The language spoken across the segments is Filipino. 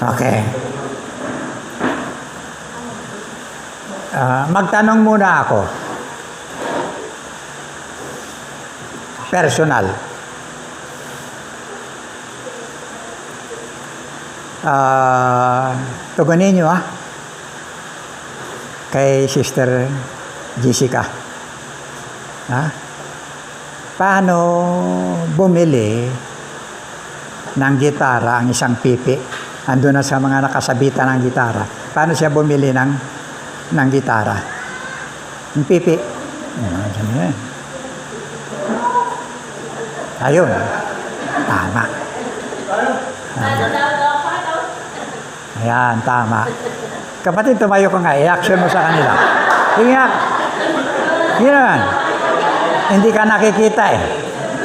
Okay. Magtanong muna ako. Personal. Tugunin nyo kay Sister Jessica. Paano bumili ng gitara ang isang pipi? Andun na sa mga nakasabitan ng gitara. Paano siya bumili ng gitara? Yung pipi. Ayun. Tama. Ayan, tama. Kapatid, tumayo ka nga. I-action mo sa kanila. Sige nga. Sige naman. Hindi ka nakikita eh.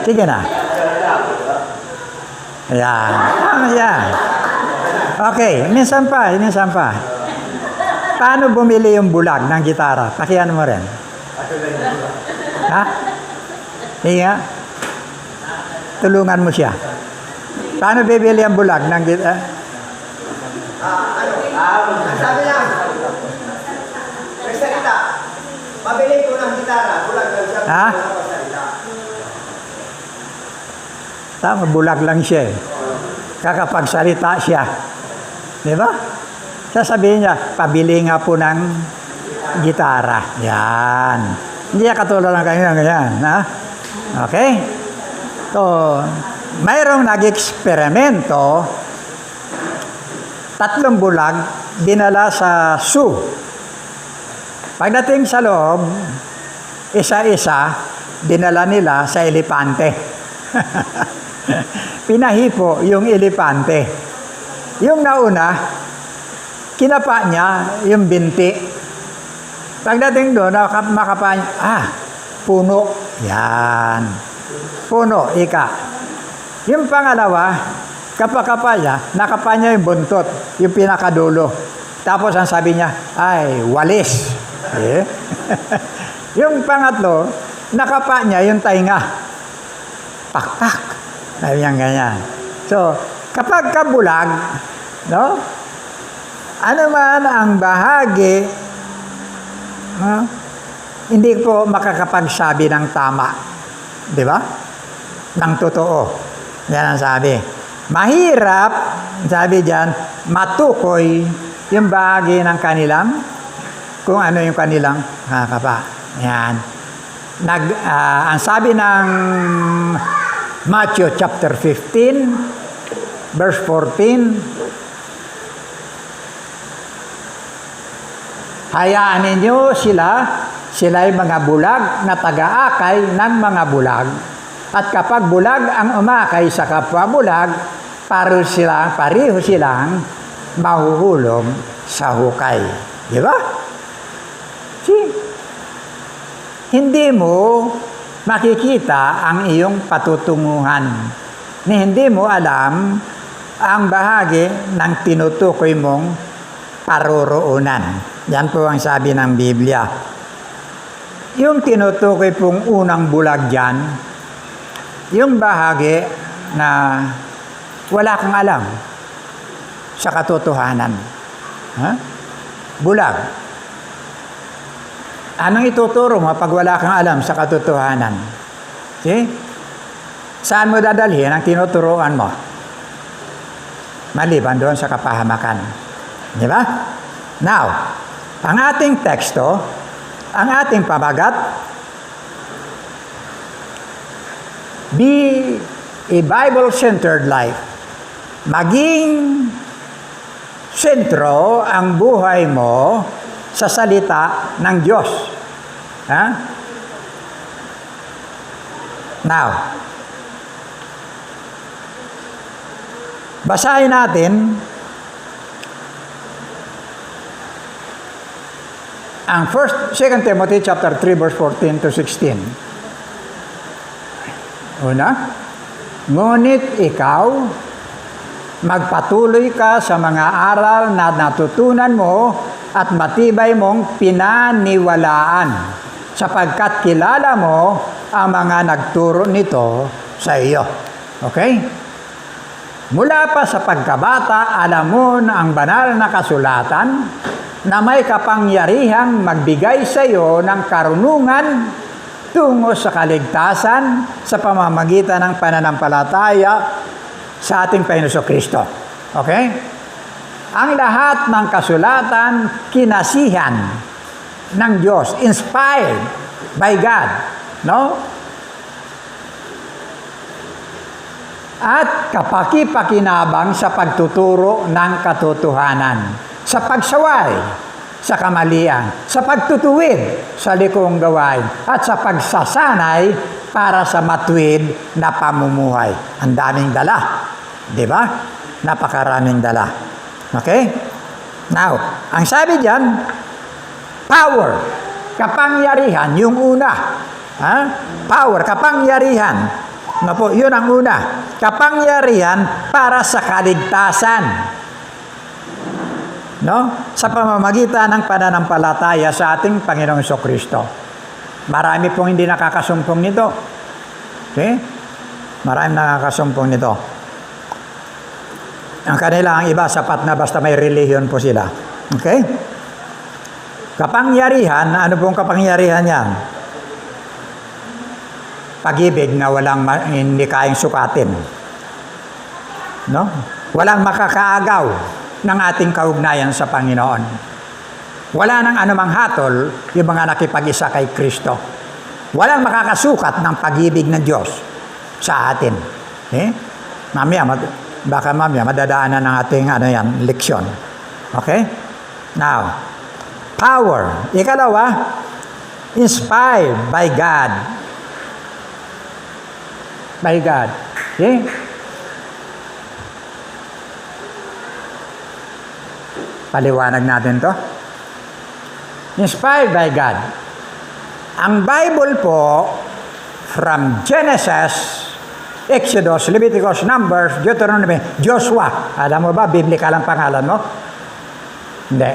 Sige na. Ayan. Tama yan. Okay, minsan pa. Paano bumili yung bulag ng gitara? Pakiano mo rin. Ha? Sige nga. Tulungan mo siya. Paano bibili ang bulag ng gitara? Sabi lang, nagsalita. Mabili ko ng gitara, bulag lang siya. Ha? Tama, bulag lang siya. Kakapagsalita siya. Di ba? Sasabihin niya, pabili nga po ng gitara. Yan. Hindi niya katulad ng ganyan. Ha? Okay? So, mayroong nag-eksperimento, 3 bulag, dinala sa zoo. Pagdating sa loob, isa-isa, dinala nila sa elepante. Pinahipo yung elepante. Yung nauna, kinapa niya yung binti. Pagdating doon, makapa niya, puno. Yan. Puno, ika. Yung pangalawa, kapakapa niya, nakapa niya yung buntot, yung pinakadulo. Tapos ang sabi niya, ay, walis. Eh? Yung pangatlo, nakapa niya yung tainga. Pakpak. Sabi niya ganyan. So, kapag kabulag, no? Ano man ang bahagi, hindi po makakapagsabi ng tama. Di ba? Ng totoo. Yan ang sabi. Mahirap, sabi diyan, matukoy yung bahagi ng kanilang, kung ano yung kanilang kapa. Yan. Ang sabi ng Matthew chapter 15, verse 14, hayaan ninyo sila'y mga bulag na taga-akay ng mga bulag. At kapag bulag ang umakay sa kapwa bulag, pareho silang mahuhulog sa hukay. Di ba? Hindi mo makikita ang iyong patutunguhan. Hindi mo alam ang bahagi ng tinutukoy mong paroroonan. Yan po ang sabi ng Biblia. Yung tinutukoy pong unang bulag dyan, yung bahagi na wala kang alam sa katotohanan. Bulag. Anong ituturo mo pag wala kang alam sa katotohanan? See? Saan mo dadalhin ang tinuturuan mo? Maliban doon sa kapahamakan. Di ba? Now, ang ating teksto, ang ating pamagat, be a Bible-centered life. Maging sentro ang buhay mo sa salita ng Diyos. Now, basahin natin ang 2 Timothy chapter 3 verse 14 to 16. Una, ngunit ikaw, magpatuloy ka sa mga aral na natutunan mo at matibay mong pinaniwalaan, sapagkat kilala mo ang mga nagturo nito sa iyo. Okay? Mula pa sa pagkabata, alam mo na ang banal na kasulatan na may kapangyarihang magbigay sa iyo ng karunungan tungo sa kaligtasan sa pamamagitan ng pananampalataya sa ating Panginoon Kristo. Okay? Ang lahat ng kasulatan kinasihan ng Diyos, inspired by God, no? At kapaki-pakinabang sa pagtuturo ng katotohanan, sa pagsaway sa kamalian, sa pagtutuwid sa likong gawain, at sa pagsasanay para sa matuwid na pamumuhay. Ang daming dala, di ba? Napakaraming dala. Okay? Now, ang sabi diyan, power, kapangyarihan, yung una. Ha? Power, kapangyarihan. Ano po, yun ang una. Kapangyarihan para sa kaligtasan. No? Sa pamamagitan ng pananampalataya sa ating Panginoong Kristo. Marami pong hindi nakakasumpong nito. Okay? Marami nakakasumpong nito. Ang kanila, ang iba, sapat na basta may relihiyon po sila. Okay? Kapangyarihan, ano pong kapangyarihan yan? Pag-ibig na hindi kayang sukatin. No? Walang makakaagaw ng ating kaugnayan sa Panginoon. Wala nang anumang hatol yung mga nakipag-isa kay Kristo. Walang makakasukat ng pag-ibig ng Diyos sa atin. Okay? Baka mamaya madadaanan ng ating leksyon. Okay? Now, power. Ikalawa, inspired by God. By God. Okay? Paliwanag natin to. Inspired by God. Ang Bible po, from Genesis, Exodus, Leviticus, Numbers, Deuteronomy, Joshua. Alam mo ba, biblical ang pangalan mo? Hindi.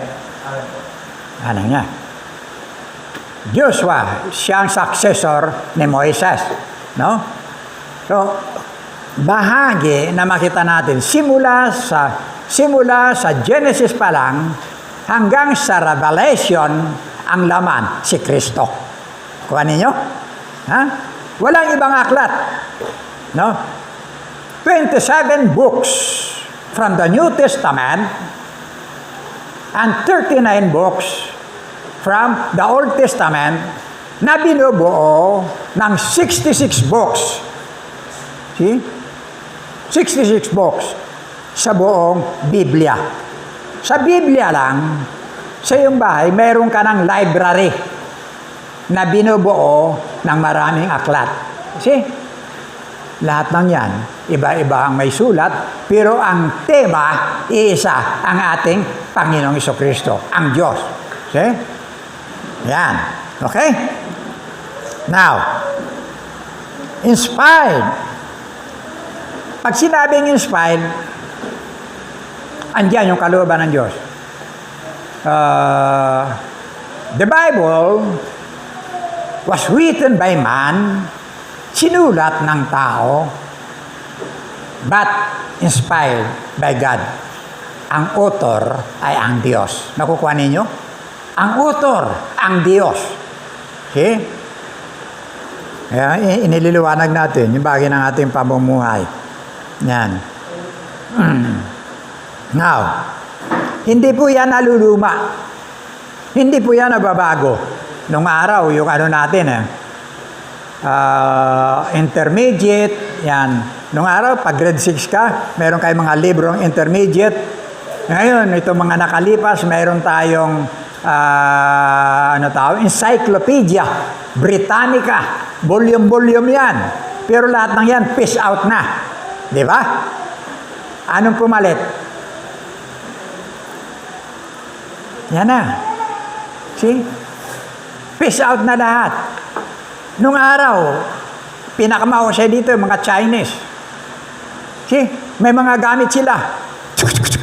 Ano niya? Joshua, siyang successor ni Moises. No? So, bahagi na makita natin, simula sa Genesis pa lang, hanggang sa Revelation, ang laman, si Kristo. Kuha ninyo? Ha? Walang ibang aklat. No? 27 books from the New Testament and 39 books from the Old Testament na binubuo ng 66 books. See? 66 books sa buong Biblia. Sa Biblia lang, sa iyong bahay, mayroon ka ng library na binubuo ng maraming aklat. See? Lahat ng yan, iba-iba ang may sulat, pero ang tema, iisa, ang ating Panginoong Kristo, ang Diyos. See? Yan. Okay? Now, inspired. Pag sinabing inspired, andyan yung kalooban ng Diyos. The Bible was written by man, sinulat ng tao, but inspired by God. Ang author ay ang Diyos. Nakukuha ninyo? Ang author, ang Diyos. Okay? Kaya inililiwanag natin yung bagay ng ating pamumuhay. Yan. Now, hindi po yan naluluma. Hindi po yan nababago. Nung araw, yung natin intermediate, yan. Nung araw, pag grade 6 ka, meron kayong mga librong intermediate. Ngayon, itong mga nakalipas, meron tayong Encyclopedia Britannica. Volume yan. Pero lahat ng yan, fish out na. Di ba? Anong pumalit? Yan na. See? Fish out na lahat. Nung araw, pinakamahusay dito yung mga Chinese. See? May mga gamit sila.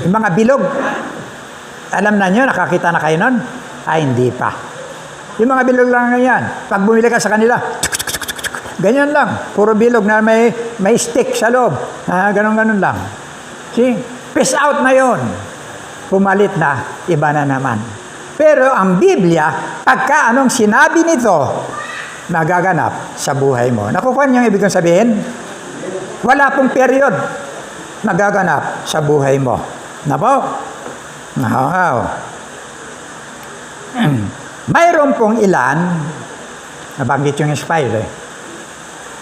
Yung mga bilog. Alam na nyo, nakakita na kayo nun? Ay, hindi pa. Yung mga bilog lang yan. Pag bumili ka sa kanila, ganyan lang. Puro bilog na may stick sa loob. Ganon-ganon lang. See? Peace out na yon. Pumalit na, iba na naman. Pero ang Biblia, pagka anong sinabi nito, nagaganap sa buhay mo. Nakukuha niyo ang ibig kong sabihin? Wala pong period nagaganap sa buhay mo. Na po? Wow. Mayroon pong ilan, nabanggit yung spy,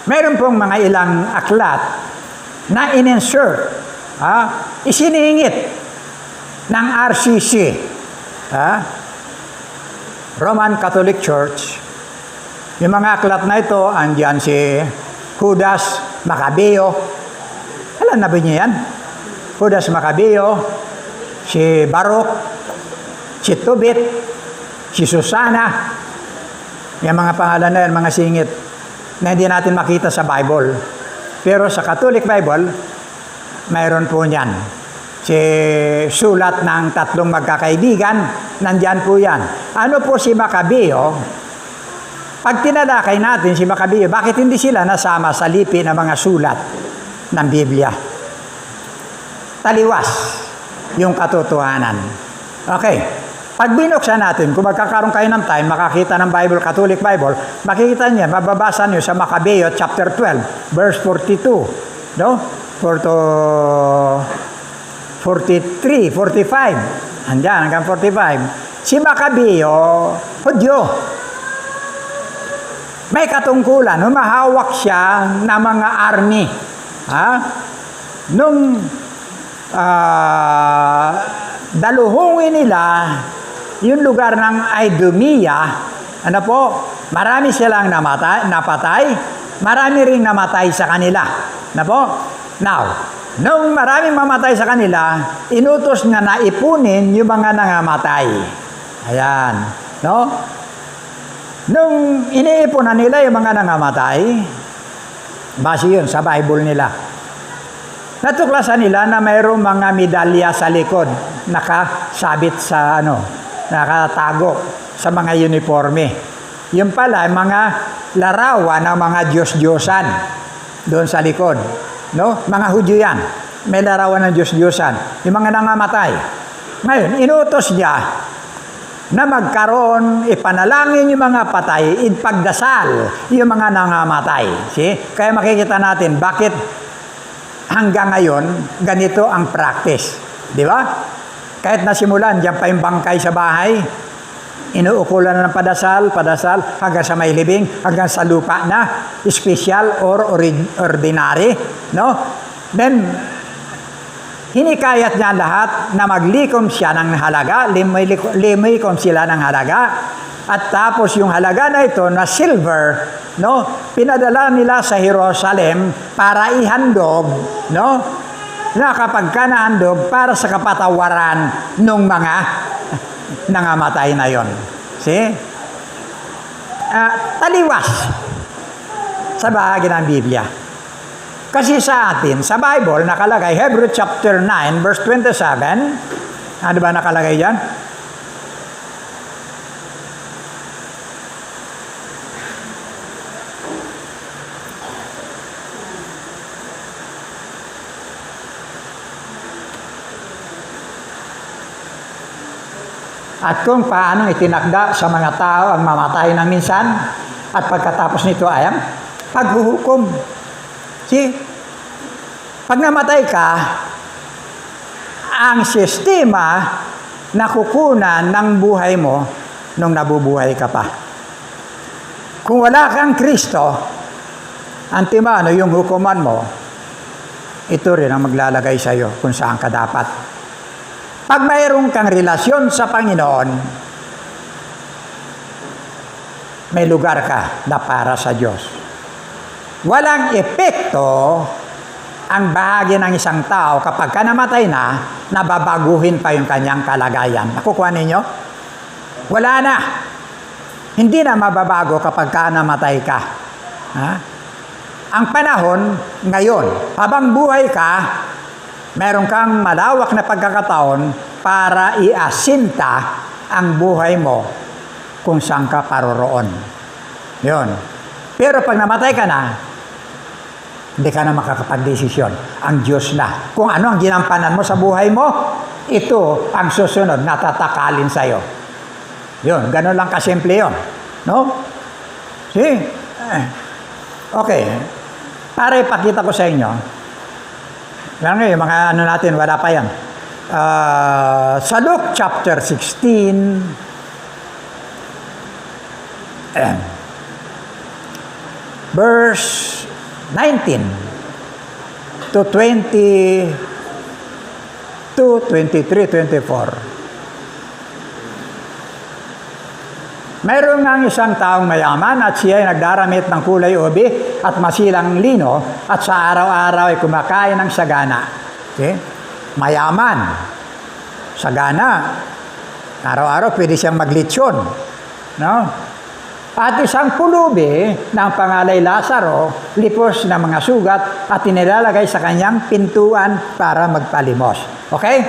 mayroon pong mga ilang aklat na in-insert, isiningit ng RCC, Roman Catholic Church. Yung mga aklat na ito, andyan si Judas Maccabeo. Alam na ba niyo yan? Judas Maccabeo, si Baruch, si Tobit, si Susana. Yung mga pangalan na yan, mga singit, na hindi natin makita sa Bible. Pero sa Catholic Bible, mayroon po niyan. Si sulat ng tatlong magkakaibigan, nandyan po yan. Ano po si Maccabeo? Pag tinalakay natin si Maccabeo, bakit hindi sila nasama sa lipi ng mga sulat ng Biblia? Taliwas yung katotohanan. Okay. Pag binuksan natin, kung magkakaroon kayo ng time, makakita ng Bible, Catholic Bible, makikita niya, mababasa niyo sa Maccabeo chapter 12, verse 42. No? 43, 45. Andyan, hanggang 45. Si Maccabeo, Hudyo. May katungkulan, humahawak siya ng mga army. Nung daluhungin nila yung lugar ng Idumea, ano po, marami silang napatay, marami ring namatay sa kanila. Ano po? Now, nung maraming mamatay sa kanila, inutos niya na ipunin yung mga nangamatay. Ayan. No? Nung iniipunan nila yung mga nangamatay, base yun sa Bible nila. Natuklasan nila na mayroong mga medalya sa likod, nakasabit sa nakatago sa mga uniforme. Yung pala, mga larawan ng mga Diyos-Diyosan doon sa likod. No? Mga Hudyo yan. May larawan ng Diyos-Diyosan. Yung mga nangamatay. Ngayon, inutos niya na magkaroon, ipanalangin yung mga patay, ipagdasal yung mga nangamatay. See? Kaya makikita natin bakit hanggang ngayon, ganito ang practice. Di ba? Kahit nasimulan, diyan pa yung bangkay sa bahay, inuukulan na ng padasal, hanggang sa may libing, hanggang sa lupa na, special or ordinary. No? Then, hinikayat niya lahat na maglikom siya ng halaga, limikom sila ng halaga, at tapos yung halaga na ito na silver, no, pinadala nila sa Jerusalem para ihandog, no, na kapag ka nahandog para sa kapatawaran ng mga nangamatay na yon. See? Taliwas sa bahagi ng Biblia. Kasi sa atin, sa Bible, nakalagay, Hebrew chapter 9, verse 27, ano ba nakalagay dyan? At kung paano itinakda sa mga tao ang mamatay na minsan, at pagkatapos nito ay ang paghuhukom. See? Pag namatay ka, ang sistema na kukunan ng buhay mo nung nabubuhay ka pa. Kung wala kang Kristo, antimano yung hukuman mo, ito rin ang maglalagay sa iyo kung saan ka dapat. Pag mayroon kang relasyon sa Panginoon, may lugar ka na para sa Diyos. Walang epekto ang bahagi ng isang tao kapag ka namatay na, nababaguhin pa yung kanyang kalagayan. Nakukuha ninyo? Wala na. Hindi na mababago kapag ka namatay ka. Ang panahon ngayon, habang buhay ka, meron kang malawak na pagkakataon para iasinta ang buhay mo kung saan ka paroroon. Yun. Pero pag namatay ka na, Hindi ka na makakapag-desisyon. Ang Diyos na. Kung ano ang ginampanan mo sa buhay mo, ito ang susunod na tatakalin sa'yo. Yun, gano'n lang kasimple yun. No? See? Okay. Para ipakita ko sa inyo, ngayon, mga ano natin, wala pa yan. Sa Luke chapter 16, verse 19 to 20 to 23, 24. Mayroon nga isang taong mayaman at siya ay nagdaramit ng kulay ubi at masilang lino at sa araw-araw ay kumakain ng sagana. Okay? Mayaman. Sagana. Araw-araw pwede siyang maglitsyon. No? At isang pulubi ng pangalay Lazaro, lipos na mga sugat at inilalagay sa kanyang pintuan para magpalimos. Okay?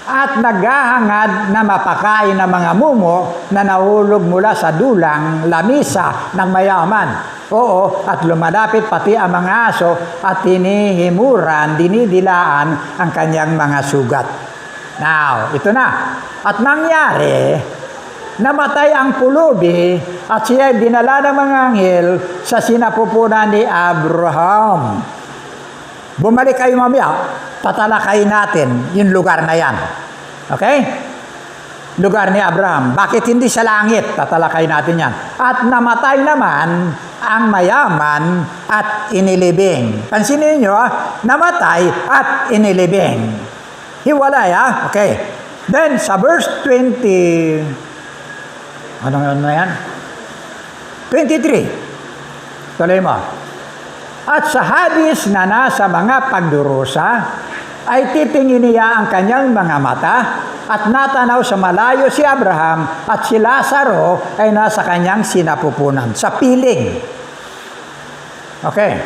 At naghahangad na mapakain ng mga mumo na nahulog mula sa dulang lamisa ng mayaman. Oo, at lumalapit pati ang mga aso at hinihimuran, dinidilaan ang kanyang mga sugat. Now, ito na. At nangyari, namatay ang pulubi at siya ay dinala ng mga anghel sa sinapupunan ni Abraham. Bumalik kayo mamaya, tatalakayin natin yung lugar na yan. Okay? Lugar ni Abraham. Bakit hindi sa langit? Tatalakayin natin yan. At namatay naman ang mayaman at inilibing. Pansinin nyo, namatay at inilibing. Hiwalay, ha? Okay. Then, sa verse 20, ano na yan? 23. Tuloy mo. At sa hadis na nasa mga pagdurusa, ay titingin niya ang kanyang mga mata at natanaw sa malayo si Abraham at si Lazaro ay nasa kanyang sinapupunan. Sa piling. Okay.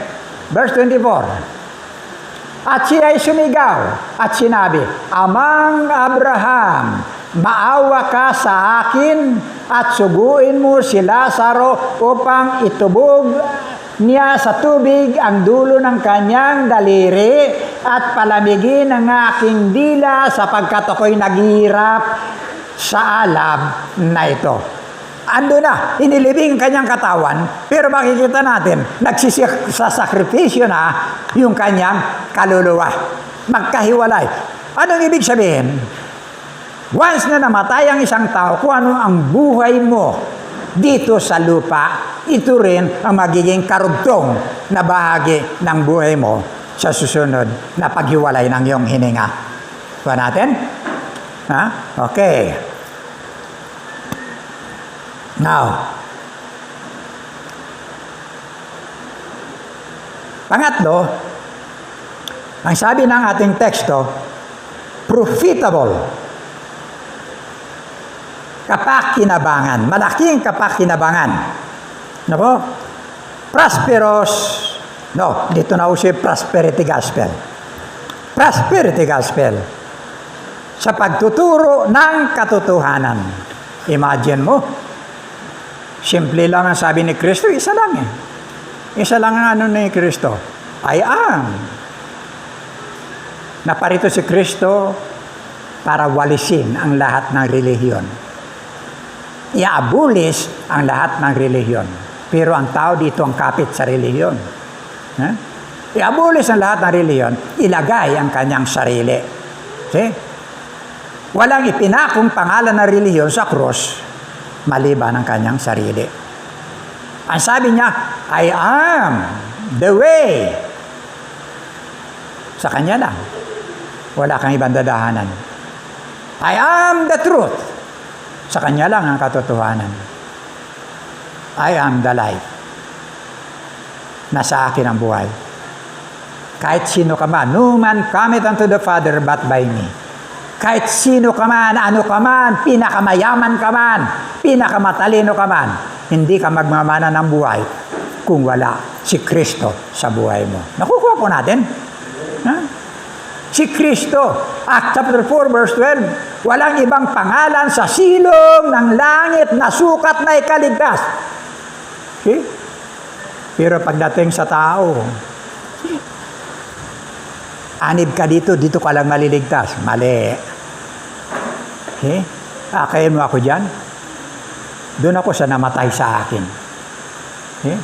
Verse 24. At siya ay sumigaw at sinabi, Amang Abraham, maawa ka sa akin at suguin mo si Lazaro upang itubog niya sa tubig ang dulo ng kanyang daliri at palamigin ang aking dila sapagkat ako'y naghihirap sa alab na ito. Ando na, inilibing ang kanyang katawan, pero makikita natin, nagsasakripisyo na yung kanyang kaluluwa. Magkahiwalay. Anong ibig sabihin? Once na namatay ang isang tao, kung ano ang buhay mo dito sa lupa, ito rin ang magiging karugtong na bahagi ng buhay mo sa susunod na paghiwalay ng iyong hininga. Kuha natin? Ha? Okay. Now, pangatlo, ang sabi ng ating teksto, profitable. Kapakinabangan. Malaking kapakinabangan. Ano po? Prosperous. No, dito na uso yung prosperity gospel. Prosperity gospel. Sa pagtuturo ng katotohanan. Imagine mo, simple lang ang sabi ni Kristo, isa lang eh. Isa lang ang ano ni Kristo. I am. Naparito si Kristo para walisin ang lahat ng relihiyon. I-abolish ang lahat ng relihiyon. Pero ang tao dito ang kapit sa relihiyon. I-abolish ang lahat ng relihiyon, ilagay ang kanyang sarili. See? Walang ipinakong pangalan ng relihiyon sa krus, maliban ang kanyang sarili. Ang sabi niya, I am the way. Sa kanya lang. Wala kang ibang dadahanan. I am the truth. Sa kanya lang ang katotohanan. I am the life. Nasa akin ang buhay. Kahit sino ka man, no man cometh unto the Father but by me. Kahit sino ka man, ano ka man, pinakamayaman ka man, pinakamatalino ka man, hindi ka magmamana ng buhay kung wala si Kristo sa buhay mo. Nakukuha po natin. Ha? Si Kristo, Acts chapter 4 verse 12, walang ibang pangalan sa silong ng langit na sukat na ikaligtas. Okay? Pero pagdating sa tao, Anib ka dito ka lang maliligtas. Mali. Okay? Akayin mo ako dyan? Doon ako sa namatay sa akin. Okay?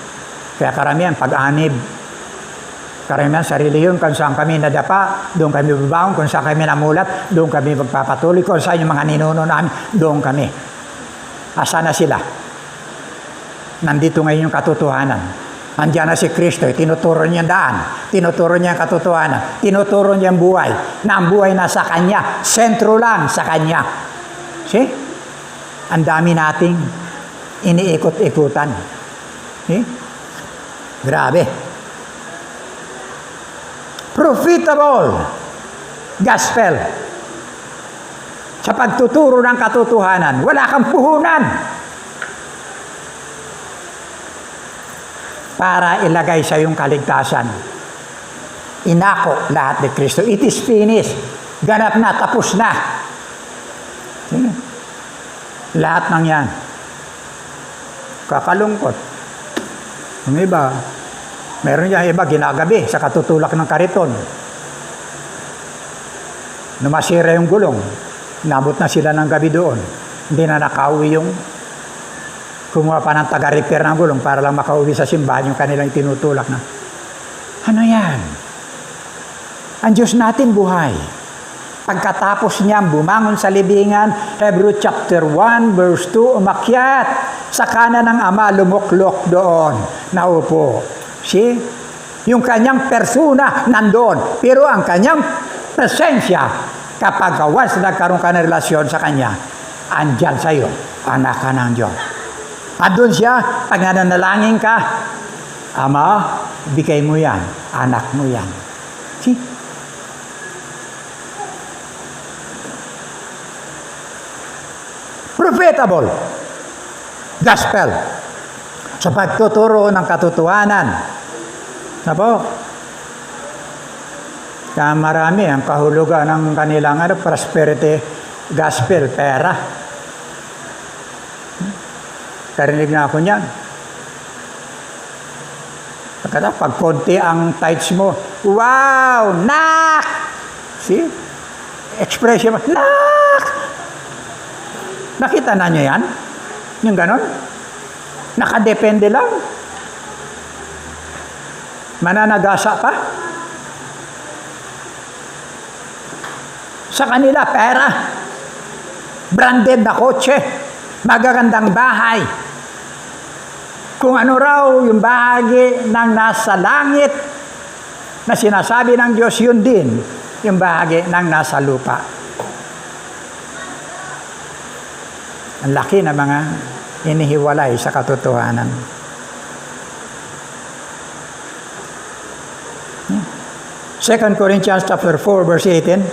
Kaya karamihan, pag-anib, karamihan sarili yun, kung saan kami nadapa, doon kami babaon, kung saan kami namulat, doon kami magpapatuloy, kung saan yung mga ninuno namin, doon kami. Asa na sila? Nandito ngayon yung katotohanan. Andiyan na si Kristo, tinuturo niya ang daan, tinuturo niya ang katotohanan, tinuturo niya ang buhay, na ang buhay nasa Kanya, sentro lang sa Kanya. See? Ang dami nating iniikot-ikutan. See? Grabe. Profitable gospel. Sa pagtuturo ng katotohanan, wala kang puhunan. Para ilagay sa iyong kaligtasan. Inako lahat ni Kristo. It is finished. Ganap na, tapos na. Sige. Lahat ng yan. Kakalungkot. Yung iba, meron yung iba ginagabi sa katutulak ng kariton. Numasira yung gulong. Nabot na sila ng gabi doon. Hindi na nakauwi yung kumuha pa ng taga-repair ng gulong para lang makauwi sa simbahan yung kanilang tinutulak na. Ano yan? Ang Diyos natin buhay. Pagkatapos niya bumangon sa libingan, Hebrew chapter 1 verse 2, umakyat sa kanan ng Ama, lumuklok doon, naupo. See? Yung kanyang persona nandoon, pero ang kanyang presensya, kapag once nagkaroon ka ng relasyon sa kanya, andyan sa iyo, anak ka ng Diyos. At doon siya, pag nananalangin ka, Ama, bigay mo yan, anak mo yan. See? Profitable gospel sa pagtuturo ng katotohanan. Napo? Kaya marami ang kahulugan ng kanilang prosperity gospel, pera. Karinig na ako niyan. Pag konti ang tithes mo, wow, nak! See? Expression mo, nak! Nakita na niyo yan? Yung ganon? Nakadepende lang. Mananagasa pa. Sa kanila, pera. Branded na kotse. Magagandang bahay. Kung ano raw yung bahagi ng nasa langit na sinasabi ng Diyos, yun din yung bahagi ng nasa lupa. Ang laki na mga inihiwalay sa katotohanan. 2 Corinthians chapter 4 verse 18.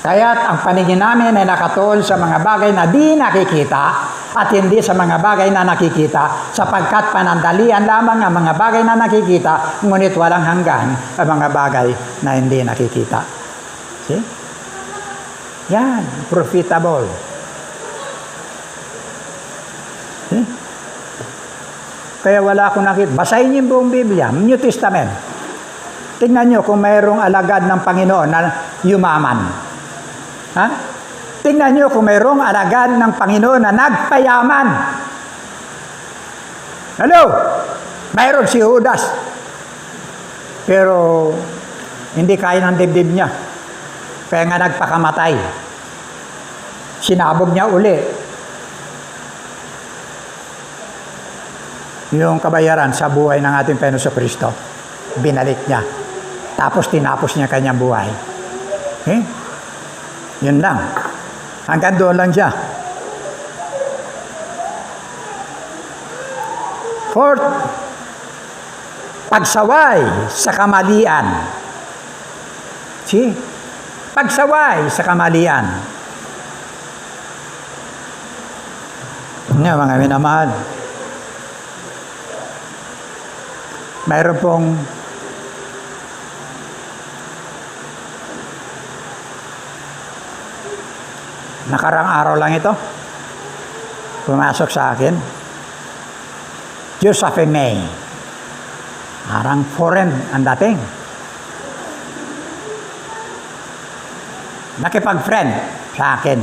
Kaya't ang paningin namin ay nakatuon sa mga bagay na di nakikita at hindi sa mga bagay na nakikita, sapagkat panandalian lamang ang mga bagay na nakikita, ngunit walang hanggan ang mga bagay na hindi nakikita. See? Yan, profitable. See? Kaya wala akong nakita. Basahin niyo yung buong Biblia, New Testament. Tingnan niyo kung mayroong alagad ng Panginoon na yumaman. Ha? Tingnan niyo kung mayroong alagad ng Panginoon na nagpayaman. Hello? Mayroon si Judas. Pero hindi kaya ng dibdib niya. Kaya nga nagpakamatay. Sinabog niya uli yung kabayaran sa buhay ng ating Panginoon Kristo. Binalik niya. Tapos tinapos niya kanyang buhay. Okay? Yun lang. Hanggang doon lang siya. Fourth, pagsaway sa kamalian. See? Pagsaway sa kamalian. Nga mga minamahal. Mayroon pong Nakarang araw lang ito. Pumasok sa akin. Joseph May. Parang foreign ang dating. Nakipag-friend sa akin.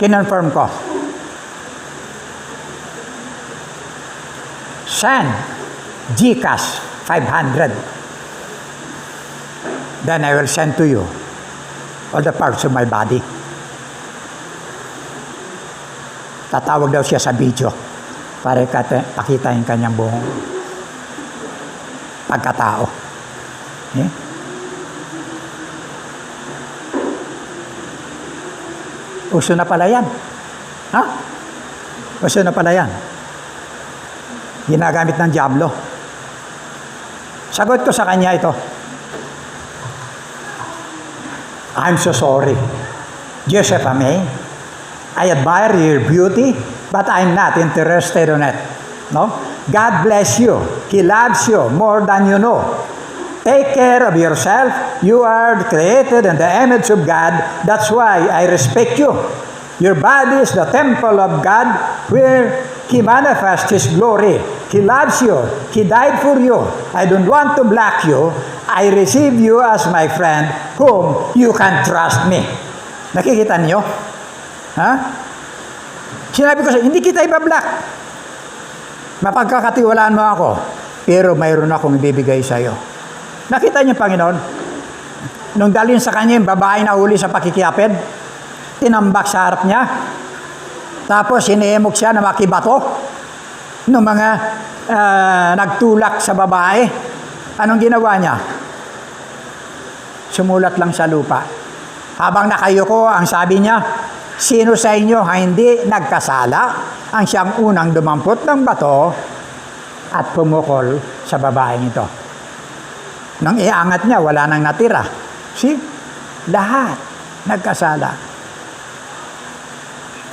Kinonfirm ko. Send GCash 500. Then I will send to you all the parts of my body. Tatawag daw siya sa video para pakita yung kanyang buong pagkatao. Eh? Uso na pala yan. Ha? Uso na pala yan. Ginagamit ng Diablo. Sagot ko sa kanya ito. I'm so sorry. Joseph May, I admire your beauty, but I'm not interested in it. No? God bless you. He loves you more than you know. Take care of yourself. You are created in the image of God. That's why I respect you. Your body is the temple of God where He manifests His glory. He loves you. He died for you. I don't want to block you. I receive you as my friend whom you can trust me. Nakikita niyo? Ha? Sinabi ko sa hindi kita ibablock. Mapagkakatiwalaan mo ako, pero mayroon akong ibibigay sa iyo. Nakita niyo, Panginoon? Nung dalhin sa kanya yung babae na uli sa pakikiapid, tinambak sa harap niya, tapos hinihimok siya na makibato ng mga nagtulak sa babae. Anong ginawa niya? Sumulat lang sa lupa. Habang nakayuko, ang sabi niya, sino sa inyo ang hindi nagkasala? Ang siyang unang dumampot ng bato at pumukol sa babaeng ito. Nang iangat niya, wala nang natira. See? Lahat nagkasala.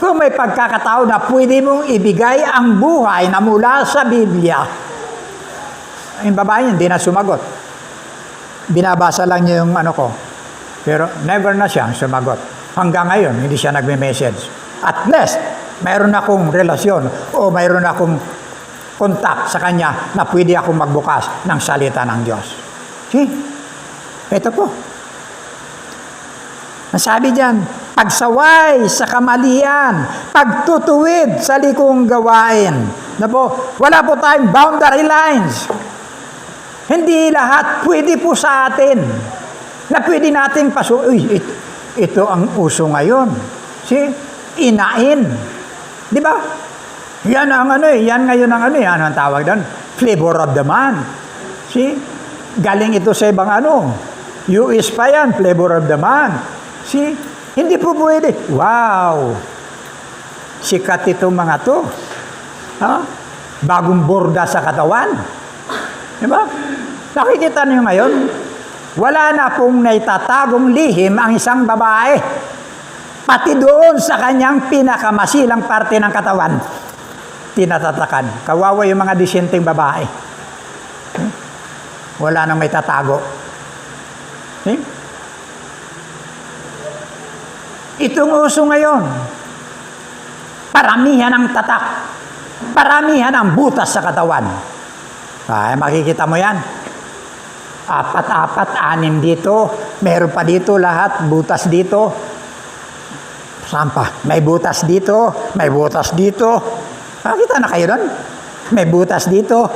Kung may pagkakataon na pwede mong ibigay ang buhay na mula sa Biblia, yung babae hindi na sumagot. Binabasa lang niya yung ano ko. Pero never na siyang sumagot. Hanggang ngayon, hindi siya nagme-message. At least, mayroon akong relasyon o mayroon akong kontak sa kanya na pwede akong magbukas ng salita ng Diyos. See? Ito po. Nasabi diyan, pagsaway sa kamalian, pagtutuwid sa likong gawain. Na po, wala po tayong boundary lines. Hindi lahat pwede po sa atin na pwede nating ito ang uso ngayon. See? Inain. Di ba? Yan ang yan ngayon ang ano ang tawag doon? Flavor of the month. See? Galing ito sa ibang US pa yan, flavor of the month. See? Hindi po pwede. Wow! Sikat itong mga to. Ha? Bagong borda sa katawan. Di ba? Nakikita niyo ngayon, wala na pong naitatagong lihim ang isang babae. Pati doon sa kanyang pinakamasilang parte ng katawan, tinatatakan. Kawawa yung mga disenteng babae. Wala nang may tatago. Itong uso ngayon, paramihan ng tatak, paramihan ng butas sa katawan. Ay, makikita mo yan. 4, 6 dito, meron pa dito lahat, butas dito. Sampa, may butas dito, may butas dito. Nakita na kayo doon? May butas dito.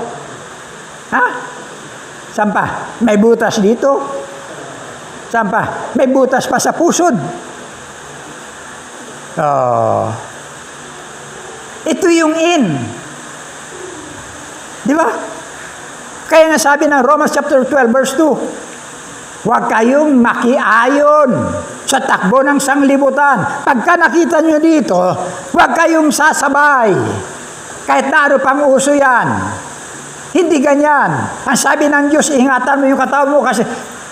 Ha? Sampa, may butas dito. Sampa, may butas pa sa pusod. Oh. Ito yung Di ba? Kaya nga sabi ng Romans chapter 12 verse 2, huwag kayong makiayon sa takbo ng sanglibutan. Pagka nakita nyo dito, huwag kayong sasabay. Kahit na ano pang uso yan. Hindi ganyan. Ang sabi ng Diyos, ingatan mo yung katawan mo kasi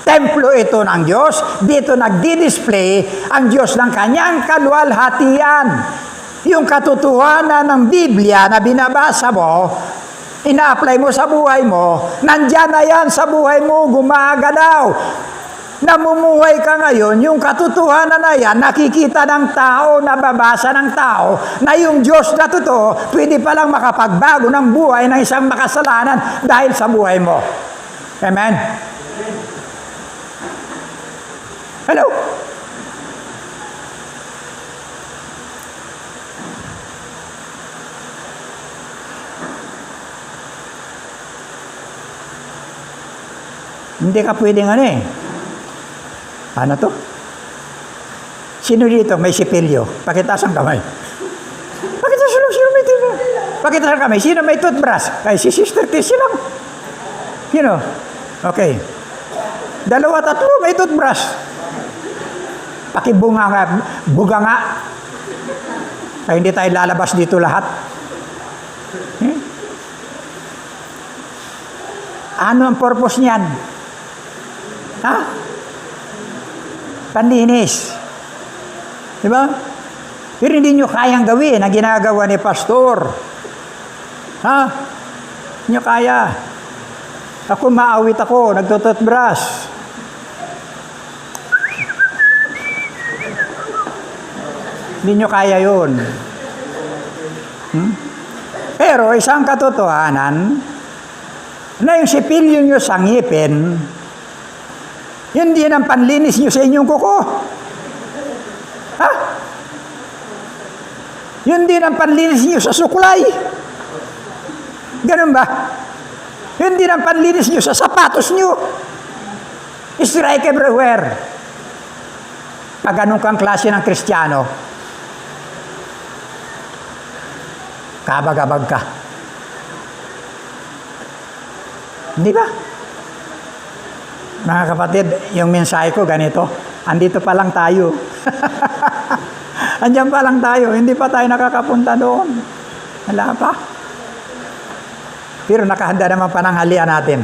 templo ito ng Diyos. Dito nagdi-display ang Diyos ng kanyang kaluwalhatian. Yung katotohanan ng Biblia na binabasa mo, ina-apply mo sa buhay mo, nandyan na yan sa buhay mo, gumagalaw. namumuhay ka ngayon, yung katotohanan na yan, nakikita ng tao, nababasa ng tao, na yung Diyos na totoo, pwede palang makapagbago ng buhay ng isang makasalanan dahil sa buhay mo. Amen? Hello? Hindi ka pwedeng ano to? Sino dito may sipilyo? Pakitaas ang kamay. Pakitaas lang, sino may toothbrush? Pakitaas ang kamay. Sino may toothbrush? Ay, si Sister Tissi lang. Sino? Okay. 2, 3 may toothbrush. Pakibunga nga, buga nga. Ay, hindi tayo lalabas dito lahat. Ano ang purpose niyan? Ha? Panlinis. Diba? Pero hindi nyo kayang gawin ang ginagawa ni Pastor. Ha? Hindi nyo kaya. Ako maawit ako, nagtututbrush. Hindi nyo kaya yun. Pero isang katotohanan, na yung sipilyo nyo sa ngipin, yun din ang panlinis nyo sa inyong kuko. Ha? Yun din ang panlinis nyo sa suklay. Ganun ba? Yun din ang panlinis nyo sa sapatos nyo. Strike everywhere. Pag ganun kang klase ng Kristiyano, kabag-abag ka. Di ba? Mga kapatid, yung mensahe ko ganito, andito pa lang tayo. Andiyan pa lang tayo, hindi pa tayo nakakapunta doon. Wala pa. Pero nakahanda naman pananghalian natin.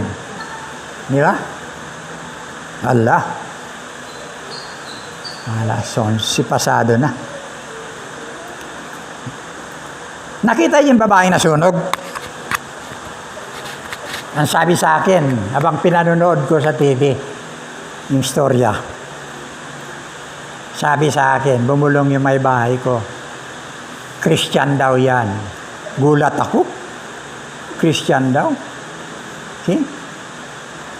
Di ba? Allah. Si pasado na. Nakita yung babae na sunog? Ang sabi sa akin, habang pinanonood ko sa TV, yung storya. Sabi sa akin, bumulong yung may bahay ko, Christian daw yan. Gulat ako. Christian daw. See?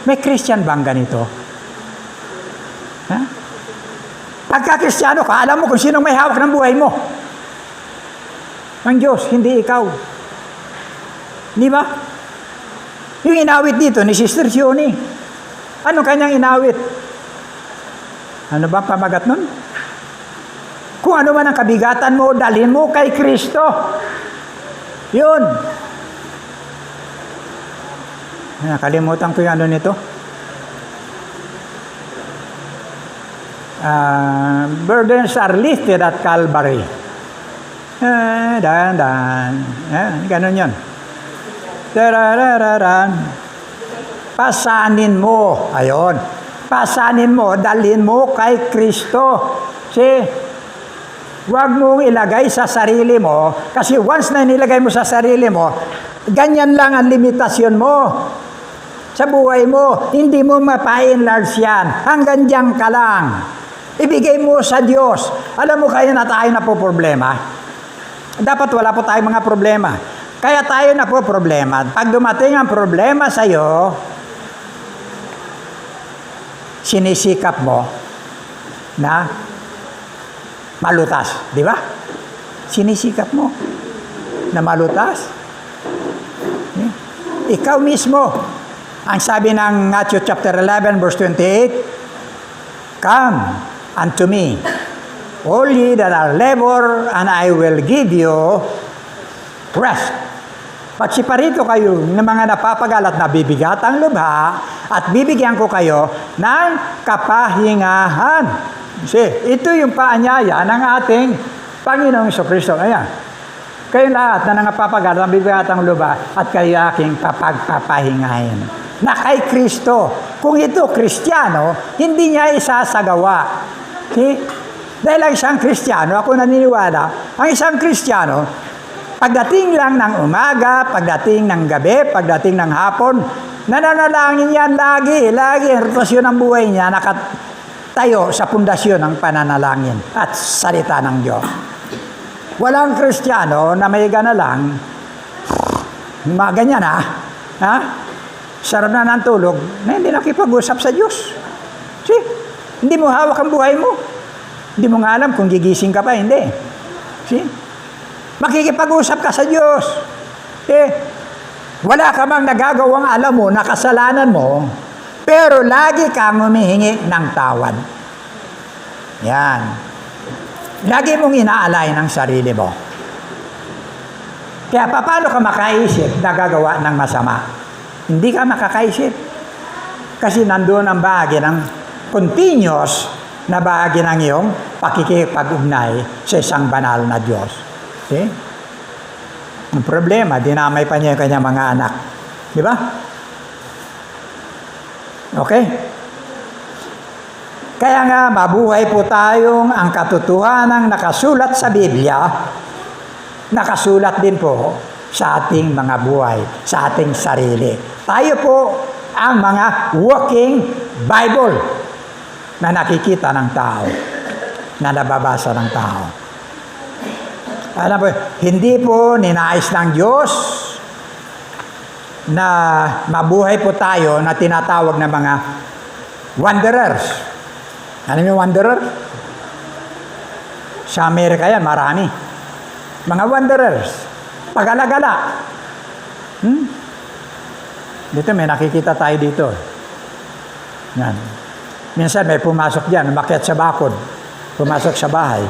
May Christian bang ganito? Ha? Pagka-Kristiyano ka, alam mo kung sinong may hawak ng buhay mo. Ang Diyos, hindi ikaw. Di ba? Yung inawit dito ni Sister Sioni. Ano kanyang inawit? Ano ba pamagat nun? Kung ano man ang kabigatan mo, dalhin mo kay Kristo. Yun. Nakalimutan ko yung ano nito. Burdens are lifted at Calvary. Ganun yun. Pasanin mo. Ayon. Pasanin mo, dalhin mo kay Kristo. See? Huwag mong ilagay sa sarili mo, kasi once na nilagay mo sa sarili mo, ganyan lang ang limitasyon mo sa buhay mo. Hindi mo mapa-enlarge yan. Hanggang diyan ka lang. Ibigay mo sa Diyos. Alam mo kaya na tayo na po problema? Dapat wala po tayong mga problema. Kaya tayo na po problema. Pag dumating ang problema sa iyo, sinisikap mo na malutas. Di ba? Sinisikap mo na malutas. Ikaw mismo. Ang sabi ng Matthew chapter 11 verse 28, Come unto me, all ye that are labor, and I will give you rest. Pagsiparito kayo ng mga napapagal at nabibigat ang lubha, at bibigyan ko kayo ng kapahingahan. Kasi ito yung paanyaya ng ating Panginoong Jesucristo. Ayan. Kayong lahat na nangapapagal at nabibigat ang lubha, at kayo aking papagpapahingahin. Na kay Kristo. Kung ito Kristiyano, hindi niya isasagawa. See? Dahil ang isang Kristiyano, ako naniniwala, ang isang Kristiyano, pagdating lang ng umaga, pagdating ng gabi, pagdating ng hapon, Nananalangin yan lagi. Ang rotasyon ng buhay niya nakatayo sa pundasyon ng pananalangin at salita ng Diyos. Walang Kristiyano na may gana lang, mga ganyan ha? Sarap na ng tulog, na hindi nakipag-usap sa Diyos. See? Hindi mo hawak ang buhay mo. Hindi mo nga alam kung gigising ka pa, hindi. See? Makikipag-usap ka sa Diyos. Wala ka mang nagagawang alam mo na kasalanan mo, pero lagi kang humihingi ng tawad. Yan. Lagi mong inaalay ng sarili mo. Kaya paano ka makaisip na gagawa ng masama? Hindi ka makakaisip. Kasi nandoon ang bahagi ng continuous na bahagi ng iyong pakikipag-ugnay sa isang banal na Diyos. Okay? Ang problema, dinamay pa niya yung kanyang mga anak. Di ba? Okay? Kaya nga, mabuhay po tayong ang katotohanang nakasulat sa Biblia, nakasulat din po sa ating mga buhay, sa ating sarili. Tayo po ang mga walking Bible na nakikita ng tao, na nababasa ng tao. Alam po, hindi po ninais ng Diyos na mabuhay po tayo na tinatawag na mga wanderers. Ano yung wanderer? Sa Amerika yan, marami. Mga wanderers. Pag-alagala. Dito may nakikita tayo dito. Yan. Minsan may pumasok dyan, umakyat sa bakod. Pumasok sa bahay.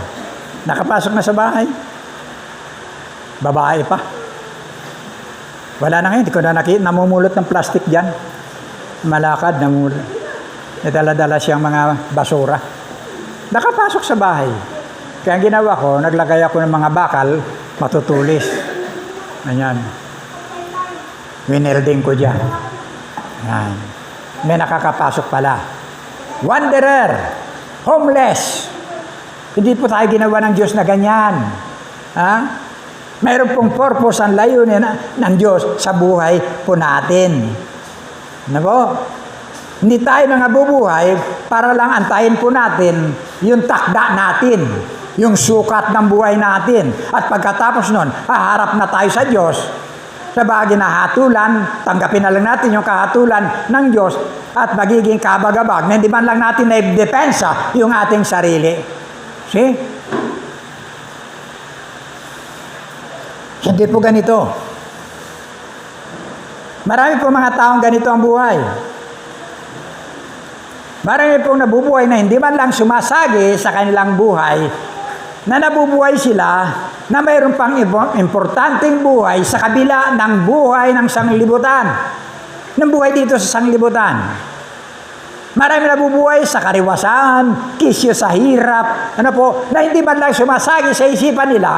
Nakapasok na sa bahay. Babae pa. Wala na ngayon, hindi ko na nakita. Namumulot ng plastic dyan. Malakad, namumulot. May dala-dala siyang mga basura. Nakapasok sa bahay. Kaya ang ginawa ko, naglagay ako ng mga bakal, matutulis. Ganyan. Winelding ko dyan. Yan. May nakakapasok pala. Wanderer. Homeless. Hindi po tayo ginawa ng Diyos na ganyan. Ha? Mayroon pong purpose ang layunin ng Diyos sa buhay po natin. Ano po? Hindi tayo nangabubuhay para lang antayin po natin yung takda natin, yung sukat ng buhay natin. At pagkatapos nun, haharap na tayo sa Diyos. Sa bagay na hatulan, tanggapin na lang natin yung kahatulan ng Diyos at magiging kabagabag. Hindi man lang natin na depensa yung ating sarili. See? Hindi po ganito. Marami po mga taong ganito ang buhay. Marami pong nabubuhay na hindi man lang sumasagi sa kanilang buhay, na nabubuhay sila na mayroon pang importanteng buhay sa kabila ng buhay ng sanglibutan. Ng buhay dito sa sanglibutan. Marami nabubuhay sa kariwasan, kisyo sa hirap, na hindi man lang sumasagi sa isipan nila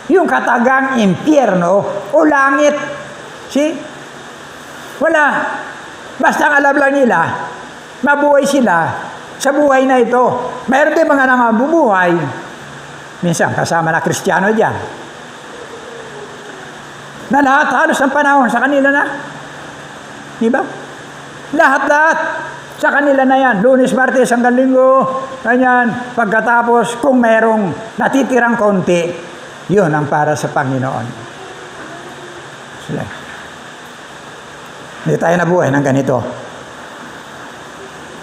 yung katagang impyerno o langit. See? Wala. Basta ang alam lang nila, mabuhay sila sa buhay na ito. Mayroon din mga nangabubuhay, minsan kasama na Kristiyano dyan, na lahat halos ng panahon sa kanila na. Diba? Lahat-lahat sa kanila na yan. Lunes, Martes, hanggang Linggo, ganyan. Pagkatapos, kung merong natitirang konti, yun ang para sa Panginoon. Sila. Hindi tayo nabuhay ng ganito.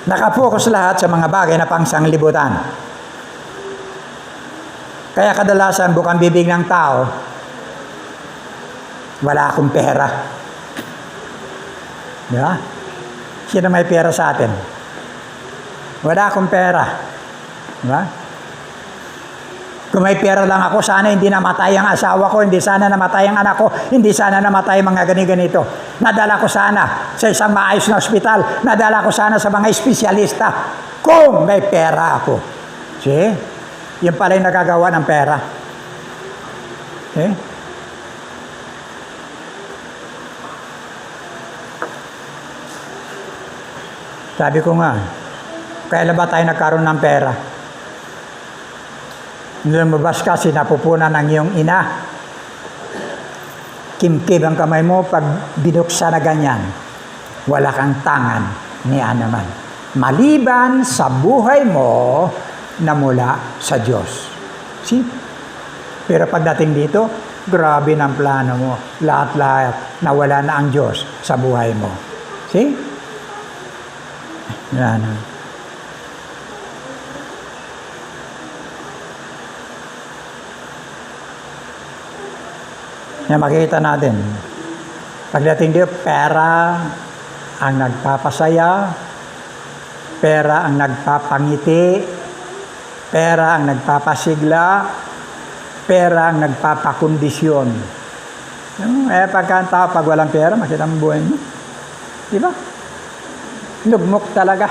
Nakapokus lahat sa mga bagay na pangsanglibutan. Kaya kadalasan bukang bibig ng tao, wala akong pera. Diba? Sino may pera sa atin? Wala akong pera. Diba? Kung may pera lang ako, sana hindi namatay ang asawa ko, hindi sana namatay ang anak ko, hindi sana namatay mga ganito. Nadala ko sana sa isang maayos na ospital, nadala ko sana sa mga espesyalista, kung may pera ako. See? Yung pala yung nagagawa ng pera. See? Sabi ko nga, kailan ba tayo nagkaroon ng pera? Lumabas ka, sinapupunan ng iyong ina. Kimkim ang kamay mo pag binuksa na ganyan. wala kang tangan ni anuman. Maliban sa buhay mo na mula sa Diyos. See? Pero pagdating dito, grabe ng plano mo. Lahat-lahat, nawala na ang Diyos sa buhay mo. See? Yan. Yan, makikita natin. Pagdating dito, pera ang nagpapasaya, pera ang nagpapangiti, pera ang nagpapasigla, pera ang nagpapakondisyon. Pagka ang tao, pag walang pera, makita mo buhay mo. Di ba? Lugmok talaga.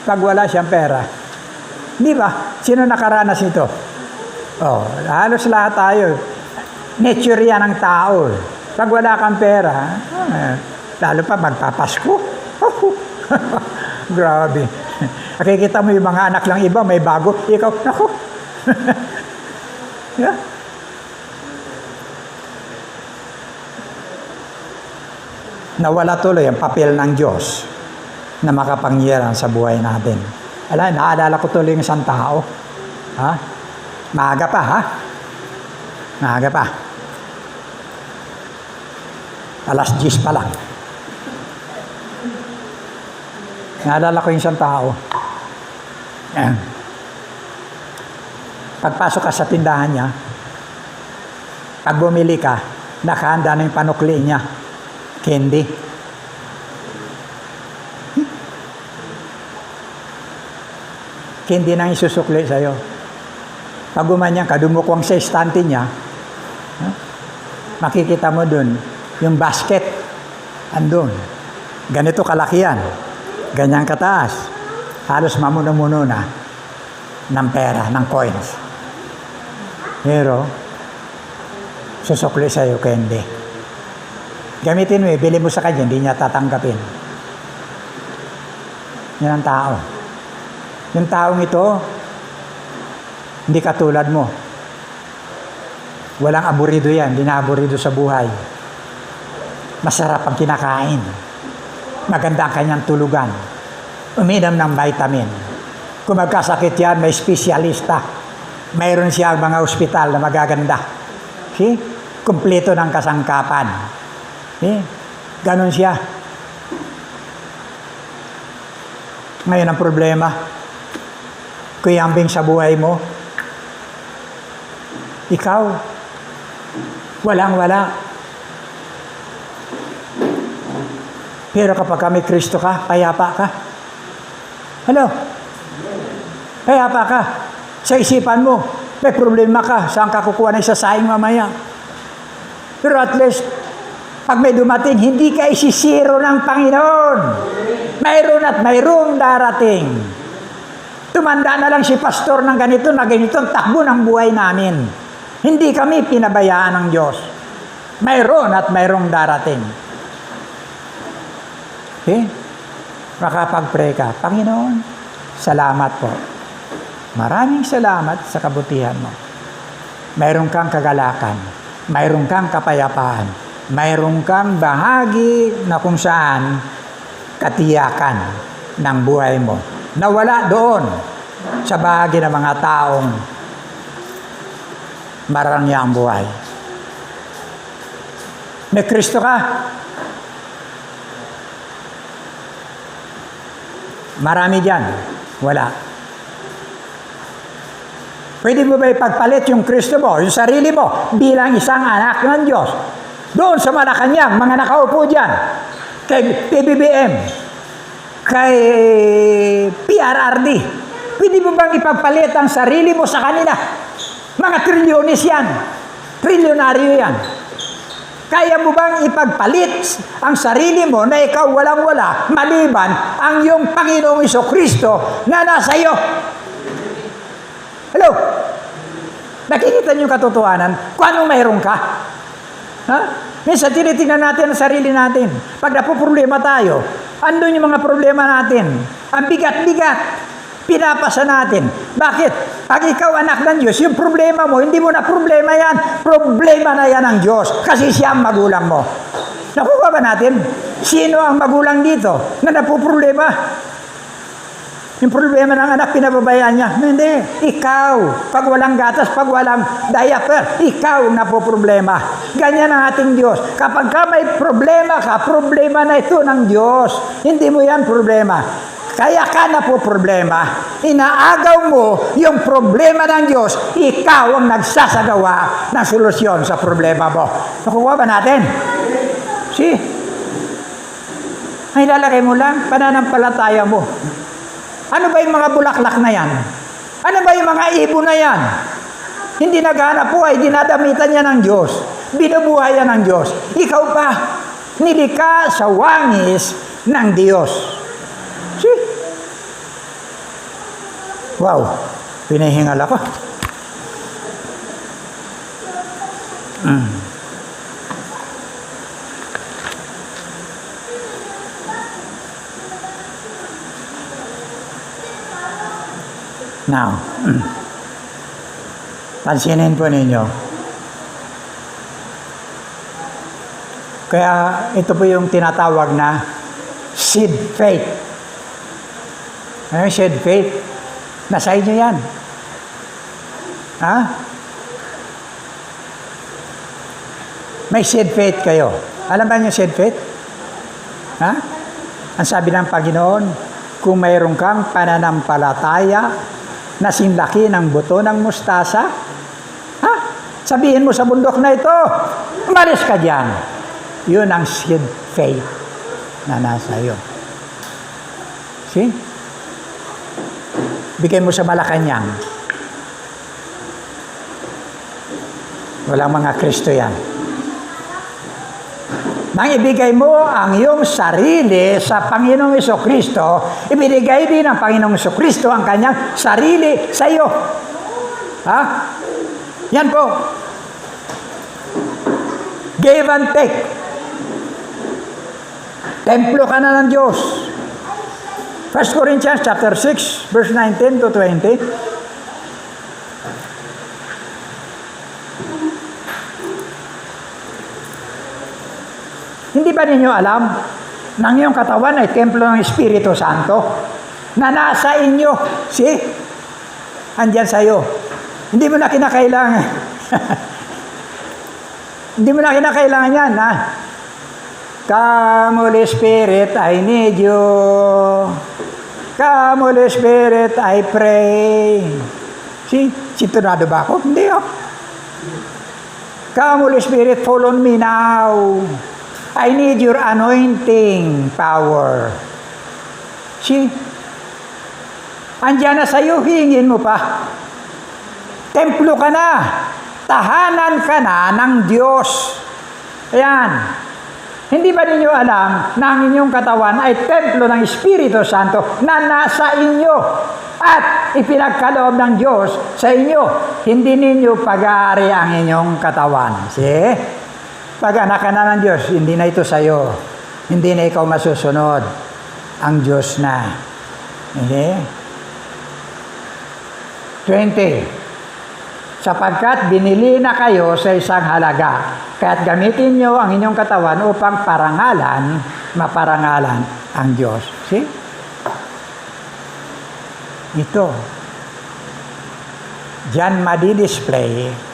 Pag wala siyang pera. Di ba? Sino nakaranas nito? Oh, halos lahat tayo. Nature yan ng tao. Pag wala kang pera, lalo pa magpapasko. Grabe. Nakikita mo yung mga anak lang iba, may bago. Ikaw, naku. Yeah. Nawala tuloy ang papel ng Diyos na makapangyarihan sa buhay natin. Naalala ko tuloy yung isang tao. Ha? Maaga pa, ha? Maaga pa. Alas 10 pa lang. Naalala ko yung isang tao. Pagpasok ka sa tindahan niya, pag bumili ka, nakahanda na yung panukli niya. Candy. Candy na isusukli sa'yo. Pag gumanyan ka, dumukwang sa estante niya, makikita mo dun, yung basket, andun. Ganito kalakihan. Ganyang kataas. Halos mamuno-muno na ng pera, ng coins. Pero, susukli sa'yo, candy. Gamitin mo, bili mo sa kanya, hindi niya tatanggapin. Yan ang tao. Yung taong ito, hindi katulad mo. Walang aburido yan, hindi na aburido sa buhay. Masarap ang kinakain. Maganda ang kanyang tulugan. Uminom ng vitamin. Kung magkasakit yan, may espesyalista. Mayroon siya mga ospital na magaganda. See? Kumpleto ng kasangkapan. Ganon siya. Ngayon ang problema, kuyambing sa buhay mo, ikaw, walang-wala. Pero kapag may Kristo ka, payapa ka. Ano? Payapa ka. Sa isipan mo, may problema ka, saan ka kukuha ng sasaing mamaya? Pero at least, pag may dumating, hindi ka isisiro ng Panginoon. Mayroon at mayroong darating. Tumanda na lang si pastor ng ganito na ganito ang takbo ng buhay namin. Hindi kami pinabayaan ng Diyos. Mayroon at mayroong darating. Okay? Makapag-pray ka, Panginoon, salamat po. Maraming salamat sa kabutihan mo. Mayroon kang kagalakan. Mayroon kang kapayapaan. Mayroon kang bahagi na kung saan katiyakan ng buhay mo. Nawala doon sa bahagi ng mga taong marangya ang buhay. May Kristo ka. Marami dyan. Wala. Pwede mo ba ipagpalit yung Kristo mo, yung sarili mo, bilang isang anak ng Diyos? Doon sa Malacanang, mga nakaupo dyan, kay PBBM, kay PRRD, pwede mo bang ipagpalit ang sarili mo sa kanila? Mga trilyones yan. Trilyonaryo yan. Kaya mo bang ipagpalit ang sarili mo na ikaw walang-wala, maliban ang iyong Panginoong Jesucristo na nasa iyo? Hello? Nakikita niyo yung katotohanan kung anong mayroon ka? Ha? Minsan tinitingnan natin ang sarili natin. Pag napoproblema tayo, andun yung mga problema natin. Ang bigat-bigat. Pinapasa natin. Bakit? Pag ikaw anak ng Diyos, yung problema mo, hindi mo na problema yan. Problema na yan ng Diyos. Kasi siya ang magulang mo. Nakuha ba natin? Sino ang magulang dito na napuproblema? Yung problema ng anak, pinababayaan niya. Hindi, ikaw. Pag walang gatas, pag walang diaper, ikaw ang napoproblema. Ganyan ang ating Diyos. Kapag ka may problema ka, problema na ito ng Diyos. Hindi mo yan problema. Kaya ka napoproblema. Inaagaw mo yung problema ng Diyos, ikaw ang nagsasagawa ng solusyon sa problema mo. Nakuha ba natin? See? Ay lalagay mo lang, pananampalataya mo. Ano ba yung mga bulaklak na yan? Ano ba yung mga ibon na yan? Hindi naghanap buhay, dinadamitan niya ng Diyos. Binubuhay yan ng Diyos. Ikaw pa, nilikha sa wangis ng Diyos. See? Wow, pinahingal ako. Now, pansinin po ninyo. Kaya ito po yung tinatawag na seed faith. Ano seed faith? Nasa inyo yan. Ha? May seed faith kayo. Alam ba niyo seed faith? Ha? Ang sabi ng Panginoon, kung mayroon kang pananampalataya na sinlaki ng buto ng mustasa, ha? Sabihin mo sa bundok na ito, umalis ka dyan. Yun ang seed faith na nasa iyo. See? Bigay mo sa Malacanang. Walang mga Kristo yan. Nang ibigay mo ang iyong sarili sa Panginoong Jesucristo, ibinigay din ng Panginoong Jesucristo ang kanyang sarili sa iyo. Ha? Yan po. Give and take. Templo ka na ng Diyos. 1 Corinthians chapter 6, verse 19 to 20. Hindi ba ninyo alam na ang iyong katawan ay templo ng Espiritu Santo na nasa inyo? See? Andyan sa iyo. Hindi mo na kinakailangan. Hindi mo na kinakailangan yan, ha? Come, Holy Spirit, I need you. Come, Holy Spirit, I pray. See? Sintonado ba ako? Hindi, oh. Come, Holy Spirit, fall on me now. I need your anointing power. See? Andiyan na sa'yo, hingin mo pa. Templo ka na. Tahanan ka na ng Diyos. Ayan. Hindi ba ninyo alam na ang inyong katawan ay templo ng Espiritu Santo na nasa inyo at ipinagkaloob ng Diyos sa inyo? Hindi ninyo pag-aari ang inyong katawan. See? Pag anak ka na ng Diyos, hindi na ito sa'yo. Hindi na ikaw masusunod. Ang Diyos na. Okay? 20. Sapagkat binili na kayo sa isang halaga, kaya't gamitin nyo ang inyong katawan upang maparangalan ang Diyos. See? Ito. Diyan madi-display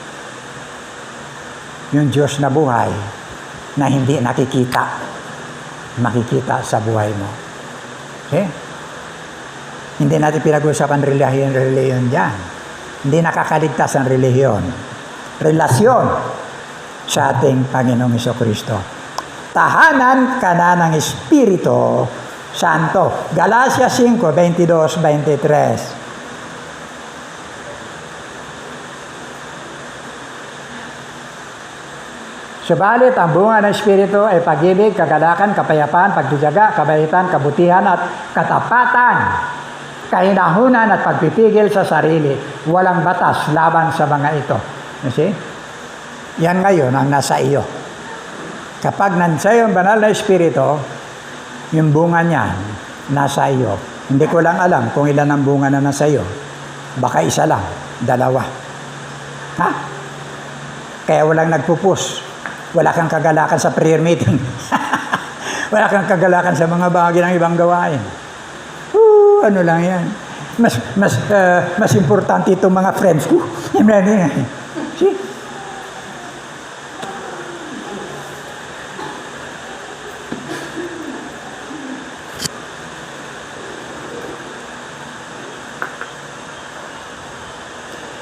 yung Diyos na buhay na hindi makikita sa buhay mo. Okay? Hindi natin pinag-usapan relihiyon dyan. Hindi nakakaligtas ang relihiyon. Relasyon sa ating Panginoong Jesucristo. Tahanan ka na ng Espiritu Santo. Galatia 5, 22, 23. Subalit, ang bunga ng Espiritu ay pag-ibig, kagalakan, kapayapaan, pagtitiyaga, kabaitan, kabutihan at katapatan, kahinahunan at pagpipigil sa sarili. Walang batas laban sa mga ito. You see? Yan ngayon ang nasa iyo. Kapag nasa iyo ang banal na Espiritu, yung bunga niyan nasa iyo. Hindi ko lang alam kung ilan ang bunga na nasa iyo. Baka isa lang, dalawa. Ha? Kaya walang nagpupus. Wala kang kagalakan sa prayer meeting. Wala kang kagalakan sa mga bagay ng ibang gawain. Ano lang yan. Mas importante itong mga friends ko. See?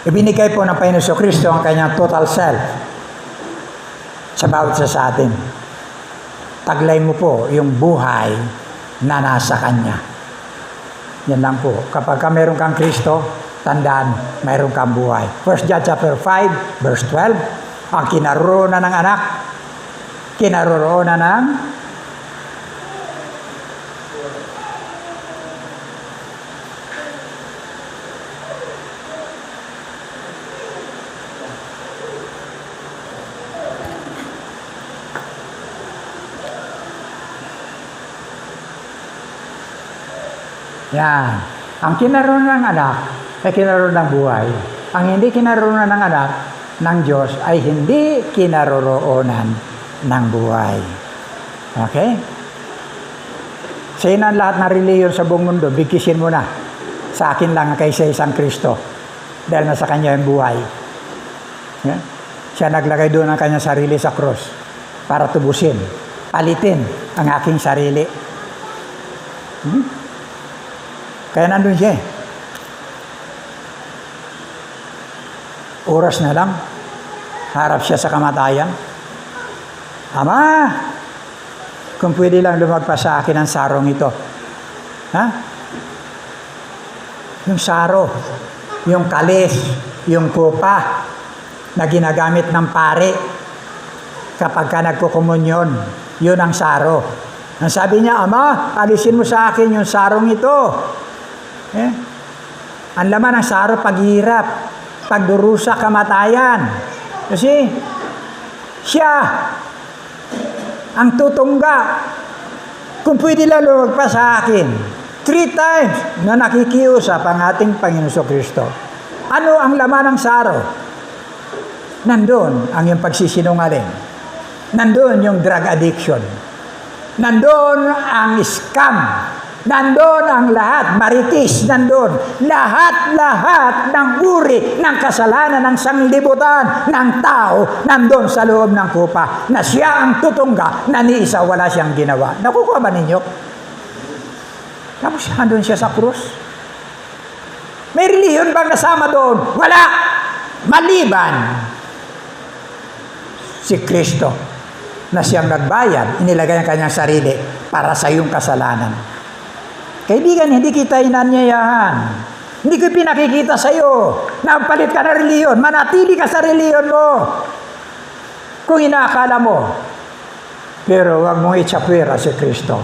Ibinigay po ng Panginoon Kristo ang kanyang total self sa bawat isa sa atin. Taglay mo po yung buhay na nasa Kanya. Yan lang po. Kapag meron kang Kristo, tandaan, mayroon kang buhay. 1 John chapter 5, verse 12, ang kinaroroonan ng anak, kinaroroonan ng yan. Ang kinaroonan ng anak ay kinaroonan ng buhay. Ang hindi kinaroonan ng anak ng Diyos ay hindi kinaroroonan ng buhay. Okay? Sa inan lahat ng reliyon sa buong mundo, bigkisin mo na. Sa akin lang kaysa isang Kristo. Dahil nasa Kanya yung buhay. Yeah? Siya naglagay doon ang Kanyang sarili sa cross para tubusin, palitin ang aking sarili. Kaya nandun siya. Oras na lang, harap siya sa kamatayan. Ama, kung pwede lang lumagpas sa akin ang sarong ito. Ha? Yung saro, yung kalis, yung kupa na ginagamit ng pare kapag ka nagkukumunyon, yun ang saro. Ang sabi niya, Ama, alisin mo sa akin yung sarong ito. Ang laman ng saro, paghirap, pagdurusa, kamatayan. Kasi siya ang tutungga. Kung pwede lang lumagpas sa akin, 3 times na nakikiusap ang ating Panginoon Kristo. Ano ang laman ng saro? Nandun ang yung pagsisinungaling. Nandun yung drug addiction. Nandun ang scam. Nandun ang lahat, maritis, nandun. Lahat ng uri ng kasalanan ng sanglibutan ng tao, nandun sa loob ng kupa, na siya ang tutungga, na ni isa wala siyang ginawa. Nakukuha ba ninyo? Tapos nandun siya sa krus. May reliyon bang kasama doon? Wala! Maliban si Kristo, na siyang nagbayad, inilagay ang kanyang sarili para sa iyong kasalanan. Kaibigan, hindi kita inanyayahan. Hindi ko pinakikita sa iyo na palit ka na reliyon. Manatili ka sa reliyon mo. Kung inaakala mo. Pero huwag mong itsapwera si Kristo.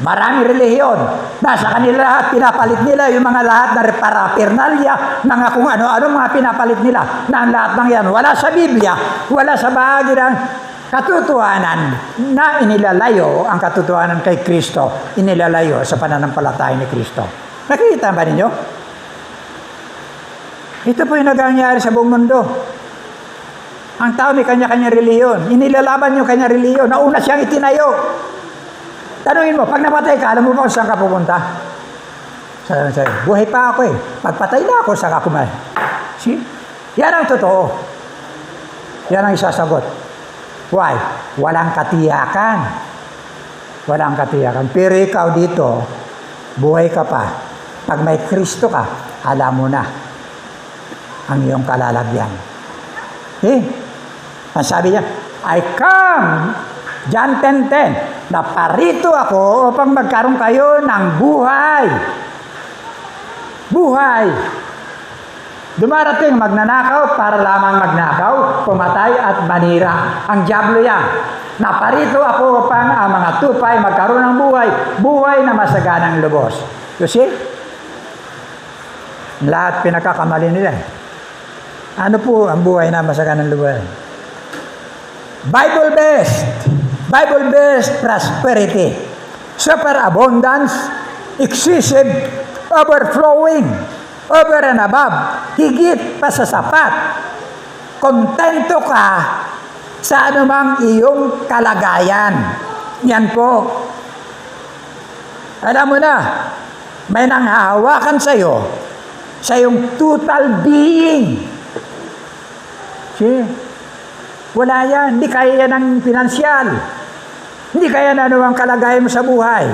Maraming reliyon. Nasa kanila lahat, pinapalit nila yung mga lahat na parapernalya, mga kung ano-ano mga pinapalit nila. Na ang lahat ng yan, wala sa Biblia, wala sa bahagi ng katotohanan na inilalayo ang katotohanan kay Kristo, inilalayo sa pananampalataya ni Kristo. Nakikita ba ninyo? Ito po yung nangyayari sa buong mundo. Ang tao may kanya-kanya reliyon. Inilalaban yung kanya reliyon. Nauna siyang itinayo. Tanungin mo, pag napatay ka, alam mo ba kung saan ka pupunta? Sabi sa'yo, buhay pa ako eh. Pagpatay na ako, saan ka kumain? See? Yan ang totoo. Yan ang isasagot. Why? Walang katiyakan. Walang katiyakan. Pero ikaw dito, buhay ka pa. Pag may Kristo ka, alam mo na ang iyong kalalagyan. Eh? Ang sabi niya, I come, John 10:10, naparito ako upang magkaroon kayo ng buhay. Buhay. Dumarating magnanakaw para lamang magnakaw, pumatay at manira. Ang diablo yan. Naparito ako upang ang mga tupay magkaroon ng buhay. Buhay na masaganang lubos. You see? Lahat pinakakamali nila. Ano po ang buhay na masaganang lubos? Bible-based. Bible-based prosperity. Superabundance, excessive, overflowing, over and above, higit pa sa sapat. Kontento ka sa anumang iyong kalagayan. Yan po. Alam mo na, may nanghahawakan sa'yo, sa iyong total being. See? Wala yan. Hindi kaya yan ng pinansyal. Hindi kaya na ano ang kalagayan mo sa buhay.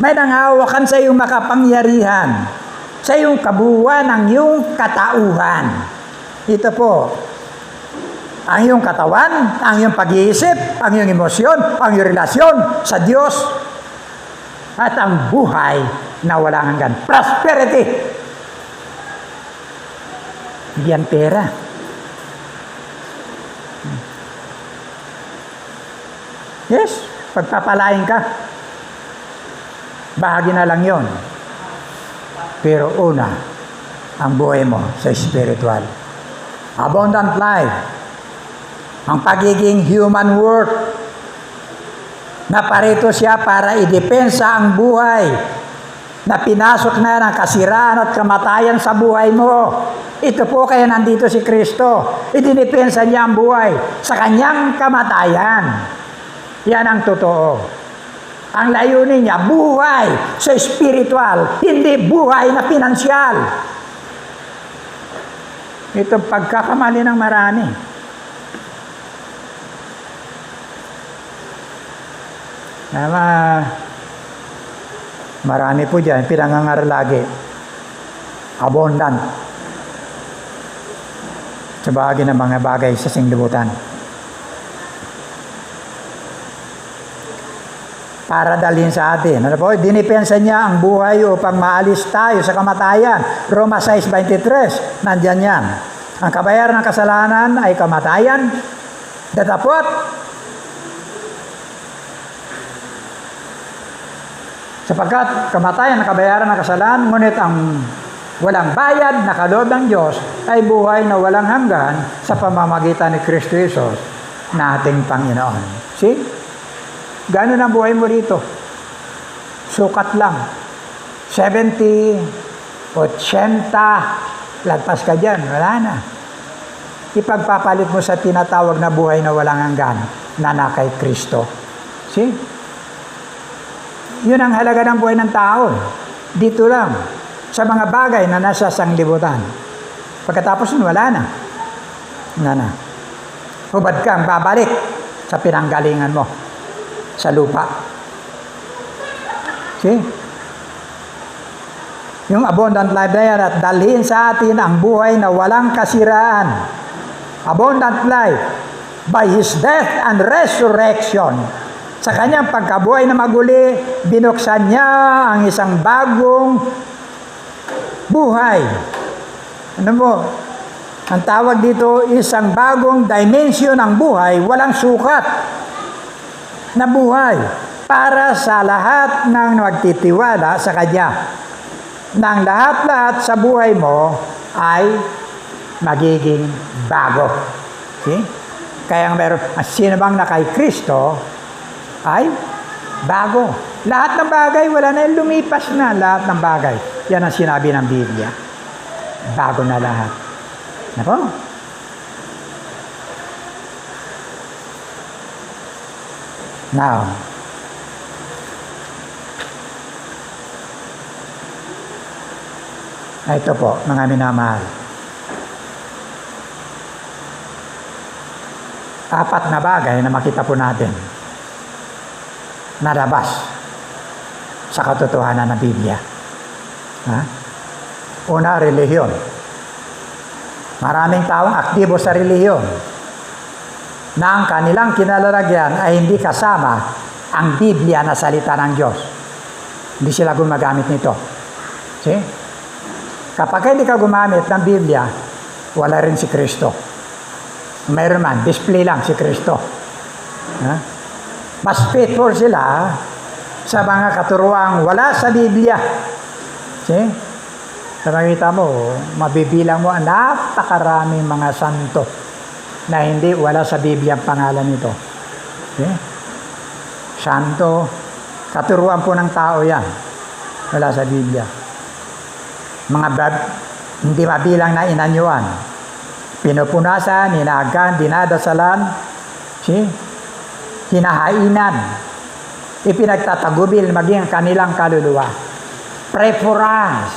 May nanghahawakan sa iyong makapangyarihan, sa iyong kabuuan ng iyong katauhan. Ito po, ang iyong katawan, ang iyong pag-iisip, ang iyong emosyon, ang iyong relasyon sa Diyos, at ang buhay na walang hanggan. Prosperity. Hindi yan pera. Yes, pagpapalain ka. Bahagi na lang yon. Pero una, ang buhay mo sa spiritual. Abundant life. Ang pagiging human worth. Naparito siya para idepensa ang buhay na pinasok na ng kasiraan at kamatayan sa buhay mo. Ito po kaya nandito si Kristo. Idinipensa niya ang buhay sa kanyang kamatayan. Yan ang totoo. Ang layunin niya, buhay sa spiritual, hindi buhay na pinansyal. Ito pagkakamali ng marami. Marami po dyan, pinangangaral lagi. Abundant. Sa bahagi ng mga bagay sa singlibutan. Para dalhin sa atin. Ano po? Dinipensa niya ang buhay upang maalis tayo sa kamatayan. Roma 6:23. Nandyan yan. Ang kabayaran ng kasalanan ay kamatayan. Datapot. Sapagkat kamatayan ang kabayaran ng kasalanan, ngunit ang walang bayad na kaloob ng Diyos ay buhay na walang hanggan sa pamamagitan ni Kristo Jesus na ating Panginoon. See? Gano'n ang buhay mo rito? Sukat lang. 70, 80, lagpas ka dyan, wala na. Ipagpapalit mo sa tinatawag na buhay na walang hanggan na kay Kristo. See? Yun ang halaga ng buhay ng tao. Dito lang. Sa mga bagay na nasa sanglibutan. Pagkatapos nun, wala na. Wala na. Hubad kang babalik sa pinanggalingan mo. Sa lupa. See? Yung abundant life na yan at dalhin sa atin ang buhay na walang kasiraan. Abundant life by His death and resurrection. Sa kanyang pagkabuhay na maguli, binuksan niya ang isang bagong buhay. Ano mo? Ang tawag dito, isang bagong dimension ng buhay, walang sukat na buhay para sa lahat ng magtitiwala sa Kanya. Nang lahat-lahat sa buhay mo ay magiging bago. See? Kaya meron, sino bang na kay Kristo ay bago. Lahat ng bagay, wala na, lumipas na lahat ng bagay. Yan ang sinabi ng Biblia. Bago na lahat. Ano po? Now, ito po, mga minamahal. Apat na bagay na makita po natin narabas sa katotohanan ng Biblia. Ha? Una, relihiyon. Maraming taong aktibo sa relihiyon na ang kanilang kinalalagyan ay hindi kasama ang Biblia na salita ng Diyos. Hindi sila gumagamit nito. See? Kapag hindi ka gumamit ng Biblia, wala rin si Kristo. Mayroon man, display lang si Kristo. Ha? Mas faithful sila sa mga katuruang wala sa Biblia. See? Sa makita mo, mabibilang mo ang napakaraming mga santo na hindi wala sa Biblia ang pangalan nito. See? Santo, katuruan po ng tao yan. Wala sa Biblia. Mga hindi mabilang na inanyuan. Pinupunasan, hinahagan, dinadasalan. See? Hinahainan ipinagtatagubil maging ang kanilang kaluluwa. Pray for us,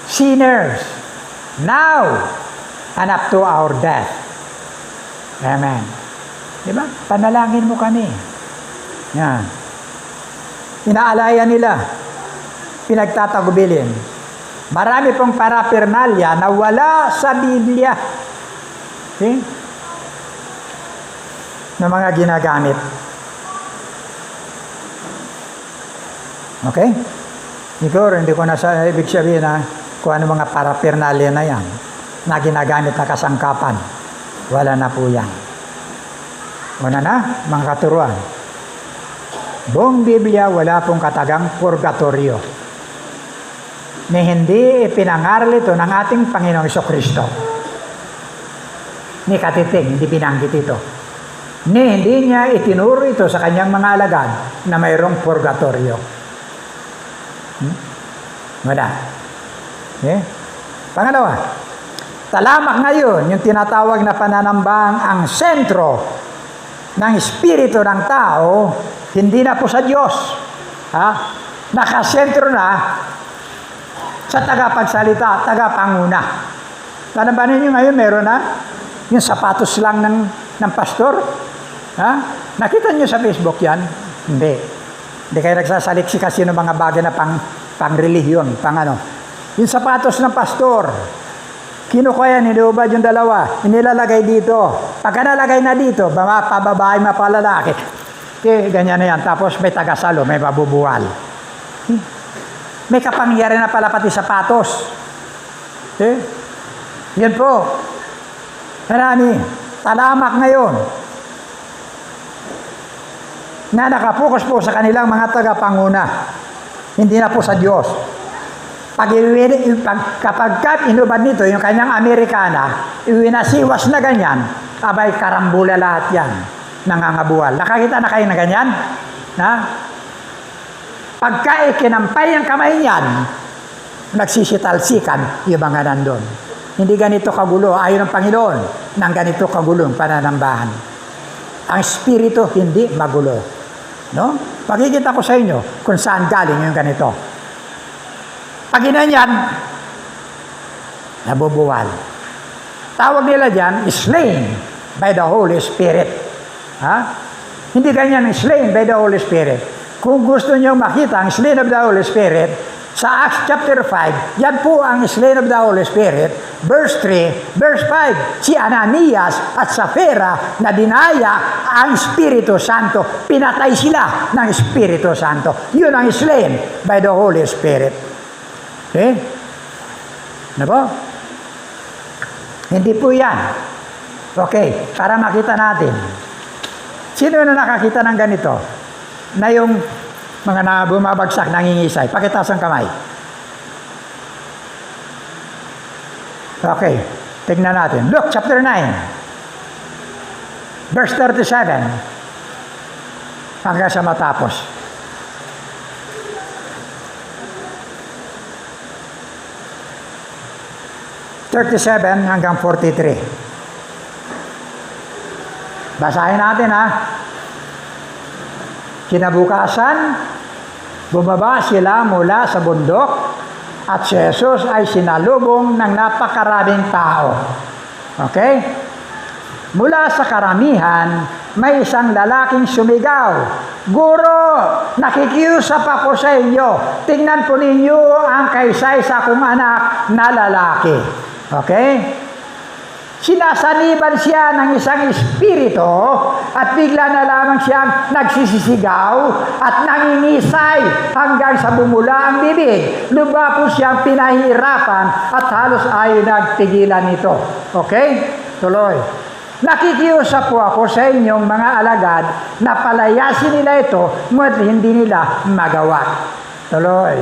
sinners, now and up to our death. Amen. Diba? Panalangin mo kami. Yan. Inaalaya nila. Pinagtatagubilin. Marami pong paraphernalia na wala sa Biblia. Okay? Na mga ginagamit. Okay? Siguro, hindi ko na ibig sabihin na kung ano mga paraphernalia na yan na ginagamit na kasangkapan. Wala na po yan. Una na, mga katuruan. Buong Biblia, wala pong katagang purgatorio. Ni hindi ipinangaral ito ng ating Panginoong Jesucristo. Ni katiting, hindi binanggit ito. Ni hindi niya itinuro ito sa kanyang mga alagad na mayroong purgatorio. Wala. Okay? Pangalawa, talamak ngayon, yung tinatawag na pananambang ang sentro ng espiritu ng tao, hindi na po sa Diyos. Nakasentro na sa tagapagsalita, tagapanguna. Tanabanin nyo ngayon, meron na yung sapatos lang ng pastor. Nakita nyo sa Facebook yan? Hindi. Hindi kayo nagsasalik kasi ng mga bagay na pang-relihiyon, Yung sapatos ng pastor, kinukuha yan, iniubad yung dalawa, inilalagay dito. Pagka nalagay na dito, pababae, mapalalaki. Okay, ganyan na yan. Tapos may tagasalo, may babubuwal. May kapangyarihan na pala pati sapatos. Okay? Yan po. Marami. Talamak ngayon. Na nakapokus po sa kanilang mga tagapanguna. Hindi na po sa Diyos. Kapag inubad nito, yung kanyang Amerikana, iwinasiwas na ganyan, abay karambula lahat yan. Nangangabuwal. Nakakita na kayo na ganyan? Pagka ikinampay ang kamay niyan, nagsisitalsikan yung mga nandun. Hindi ganito kagulo, ayon ng Panginoon, ng ganito kagulong pananambahan. Ang espiritu hindi magulo. No? Pagkikita ko sa inyo kung saan galing yung ganito. Pag inanyan, nabubuwal. Tawag nila dyan, slain by the Holy Spirit. Hindi ganyan, slain by the Holy Spirit. Kung gusto niyo makita ang slain of the Holy Spirit, sa Acts chapter 5, yan po ang slain of the Holy Spirit. Verse 3, verse 5, si Ananias at Sapphira na dinaya ang Espiritu Santo. Pinatay sila ng Espiritu Santo. Yun ang slain by the Holy Spirit. Okay? Ano po? Hindi po yan. Okay, para makita natin. Sino na nakakita ng ganito? Na yung mga bumabagsak, nangingisay. Pakitaas ang kamay. Okay, tignan natin. Luke chapter 9, verse 37, hanggang sa matapos. hanggang 43. Basahin natin Kinabukasan, bumaba sila mula sa bundok at si Jesus ay sinalubong ng napakaraming tao. Okay? Mula sa karamihan, may isang lalaking sumigaw, "Guro, nakikiusap ako sa inyo. Tingnan po ninyo ang kaisa-isa kong anak na lalaki." Okay? Sinasaniban siya ng isang espiritu at bigla na lamang siyang nagsisisigaw at nangingisay hanggang sa bumula ang bibig. Lubha po siyang pinahirapan at halos ayaw nagtigilan nito. Okay? Tuloy. Nakikiusap po ako sa inyong mga alagad na palayasin nila ito ngunit hindi nila magawa. Tuloy.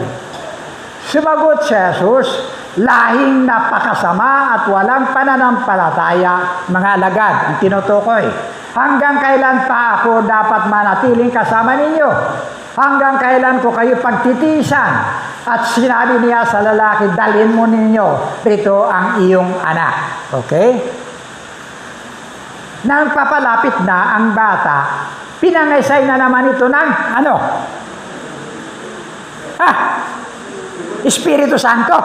Sumagot si Jesus, "Lahing napakasama at walang pananampalataya, mga alagad," ang tinutukoy. "Hanggang kailan pa ako dapat manatiling kasama ninyo? Hanggang kailan ko kayo pagtitiisan?" At sinabi niya sa lalaki, "Dalhin mo ninyo rito ang iyong anak." Okay? Nang papalapit na ang bata, pinangaysay na naman ito ng ano? Espiritu Santo.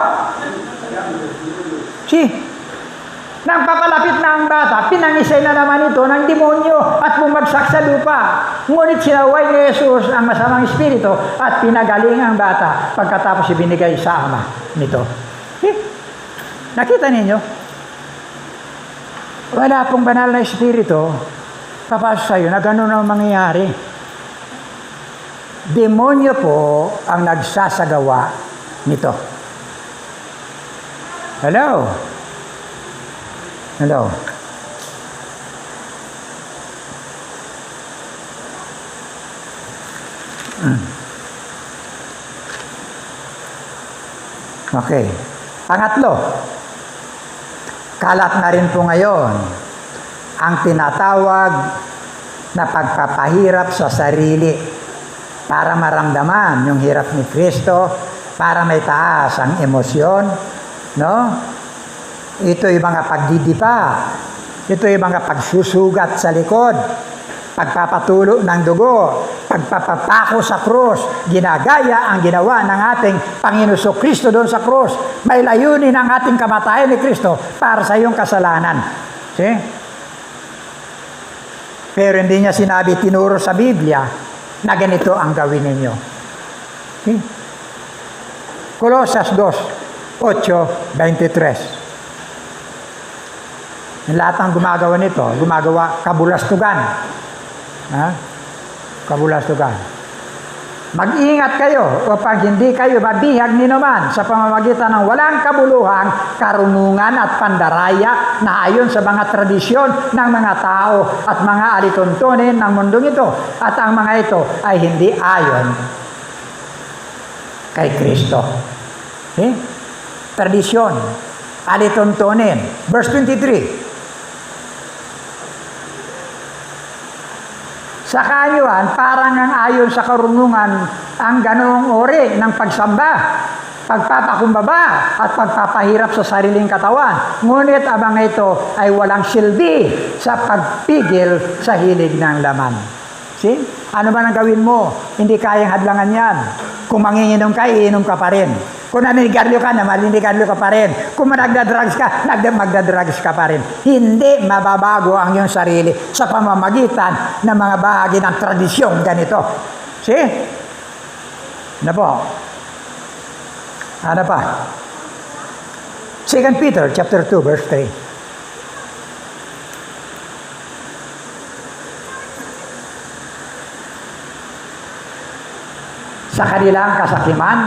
Nang papalapit na ang bata, pinangisay na naman ito ng demonyo at bumagsak sa lupa. Ngunit sinaway ni Jesus ang masamang espiritu at pinagaling ang bata pagkatapos ibinigay sa ama nito. Nakita ninyo? Wala pong banal na espiritu papasok sa iyo na gano'n ang mangyayari. Demonyo po ang nagsasagawa nito. Hello? Hello? Okay. Pangatlo, kalat na rin po ngayon ang tinatawag na pagpapahirap sa sarili para maramdaman yung hirap ni Kristo, para may taas ang emosyon, no? Ito yung mga pagdidipa, ito yung mga pagsusugat sa likod, pagpapatulo ng dugo, pagpapapako sa krus, ginagaya ang ginawa ng ating Panginoon Kristo doon sa krus. May layunin ang ating kamatayan ni Kristo para sa iyong kasalanan. See? Pero hindi niya sinabi, tinuro sa Biblia, na ganito ang gawin ninyo. See? Colosas 2:8-23. Yung lahat ng gumagawa nito, gumagawa kabulastugan. Kabulastugan. Mag-ingat kayo upang hindi kayo mabihag ni naman sa pamamagitan ng walang kabuluhang karunungan at pandaraya na ayon sa mga tradisyon ng mga tao at mga alituntunin ng mundong ito. At ang mga ito ay hindi ayon kay Kristo. Tradisyon, alituntunin. Verse 23. Sa kayuhan, parang ang ayon sa karunungan ang ganoong uri ng pagsamba, pagpapakumbaba at pagpapahirap sa sariling katawan. Ngunit ang mga ito ay walang silbi sa pagpigil sa hilig ng laman. See? Ano man ang gawin mo, hindi kayang hadlangan yan. Kung manginginom ka, iinom ka pa rin. Kung naninigaryo ka, naninigaryo ka pa rin. Kung magdadrugs ka, magdadrugs ka pa rin. Hindi mababago ang iyong sarili sa pamamagitan ng mga bahagi ng tradisyong ganito. See? Ano po? Ano pa? 2 Peter chapter 2, verse 3. Sa kanilang kasakiman,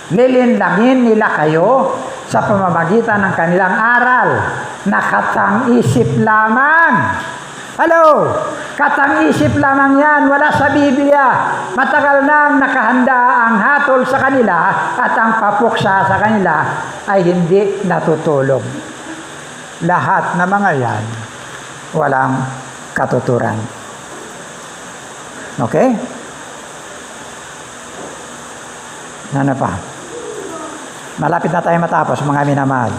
nilinlangin nila kayo sa pamamagitan ng kanilang aral na katang-isip lamang. Hello! Katang-isip lamang yan, wala sa Biblia. Matagal nang nakahanda ang hatol sa kanila at ang papuksa sa kanila ay hindi natutulog. Lahat na mga yan, walang katuturan. Okay? Ano pa? Malapit na tayo matapos, mga minamahal.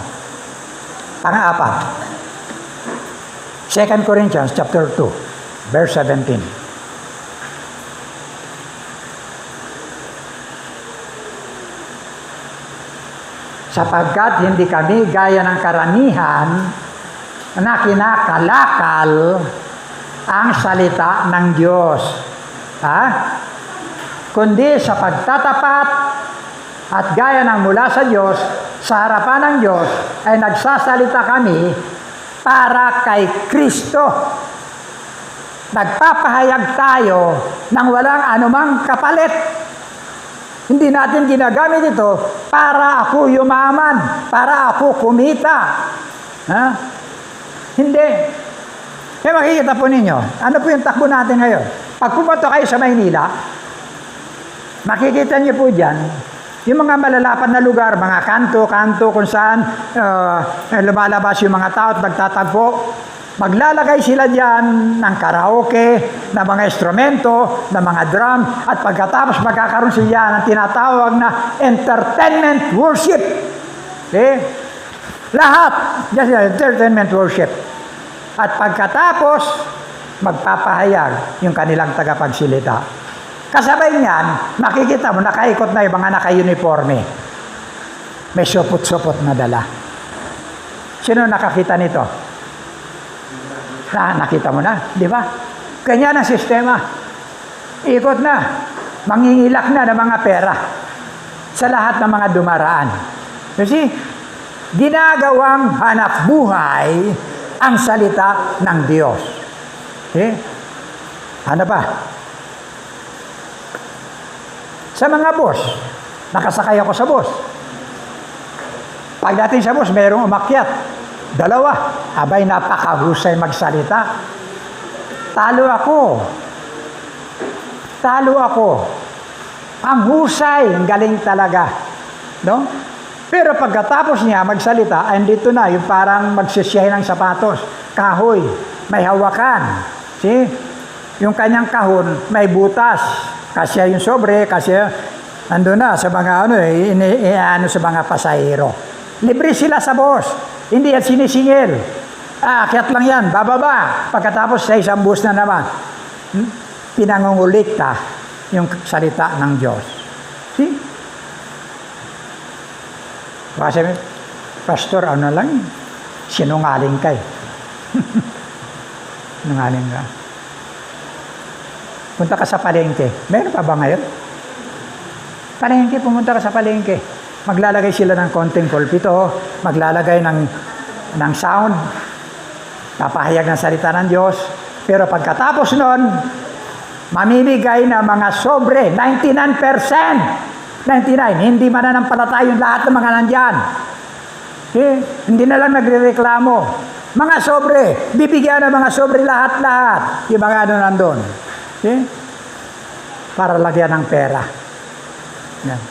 Pang-apat. 2 Corinthians chapter 2, verse 17. Sapagkat hindi kami gaya ng karamihan na kinakalakal ang salita ng Diyos. Kundi sa pagtatapat at gaya ng mula sa Diyos, sa harapan ng Diyos, ay nagsasalita kami para kay Kristo. Nagpapahayag tayo ng walang anumang kapalit. Hindi natin ginagamit ito para ako yumaman, para ako kumita. Hindi. Kaya makikita po ninyo, ano po yung takbo natin ngayon? Pag pumunta kayo sa Maynila, makikita niyo po dyan, yung mga malalapad na lugar, mga kanto kung saan lumalabas yung mga tao at nagtatagpo, maglalagay sila dyan ng karaoke, ng mga instrumento, ng mga drum, at pagkatapos magkakaroon sila ng tinatawag na entertainment worship. Okay? Lahat, just entertainment worship. At pagkatapos, magpapahayag yung kanilang tagapagsilita. Kasabay niyan, makikita mo, nakaikot na yung mga naka-uniforme. May supot-supot na dala. Sino nakakita nito? Nakita mo na, di ba? Ganyan ang sistema. Ikot na. Mangingilak na ng mga pera sa lahat ng mga dumaraan. Kasi, ginagawang hanap buhay ang salita ng Diyos. Okay? Ano pa? Sa mga boss, nakasakay ako sa boss. Pagdating sa boss, mayroong umakyat. Dalawa. Abay, napakahusay magsalita. Talo ako. Ang husay, ang galing talaga. No? Pero pagkatapos niya magsalita, andito na, yung parang magsisiyahin ng sapatos. Kahoy, may hawakan. See? Yung kanyang kahon, may butas. Kasi yung sobre, kasi ando na sa mga sa mga pasahero. Libre sila sa boss. Hindi yan sinisingil. Akyat lang yan, bababa. Pagkatapos sa isang bus na naman, pinangungulikta yung salita ng Diyos. See? Kasi, Pastor, ano lang, sinungaling ka eh. Sinungaling ka. Punta ka sa palengke. Meron pa ba ngayon? Palengke, pumunta ka sa palengke. Maglalagay sila ng konting pulpito, maglalagay ng sound, papahayag ng salita ng Diyos. Pero pagkatapos nun, mamimigay ng mga sobre, 99%. 99, hindi mananampalataya yung lahat ng mga nandyan. Okay? Hindi na lang nagrereklamo. Mga sobre, bibigyan ng mga sobre lahat-lahat. Yung mga nandun. Okay? Para lagyan ng pera. Yan.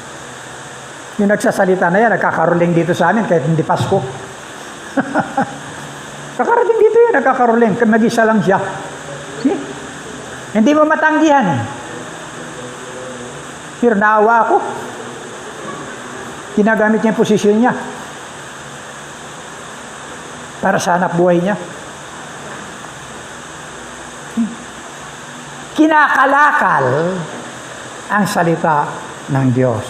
Yung nagsasalita na yan, nagkakaruling dito sa amin kahit hindi Pasko. Kakarating dito yan, nagkakaruling. Mag-isa lang siya. Okay? Hindi mo matanggihan. Pero naawa ako. Ginagamit niya yung posisyon niya para sa hanap buhay niya. Kinakalakal ang salita ng Diyos.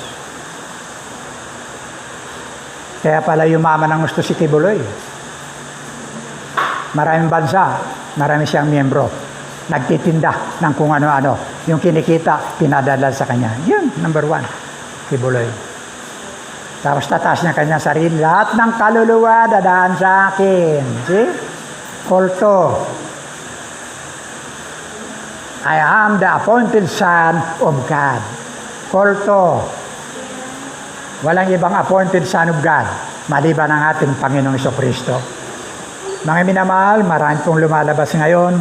Kaya pala yumaman ang gusto si Kibuloy. Maraming bansa, marami siyang miyembro. Nagtitinda ng kung ano-ano. Yung kinikita, pinadala sa kanya. Yun, number 1, Kibuloy. Tapos tataas niya kanyang sarili. Lahat ng kaluluwa dadaan sa akin. See? Kulto. I am the appointed son of God. Kulto. Walang ibang appointed son of God maliban ang ating Panginoong Jesucristo. Mga minamahal, marami pong lumalabas ngayon.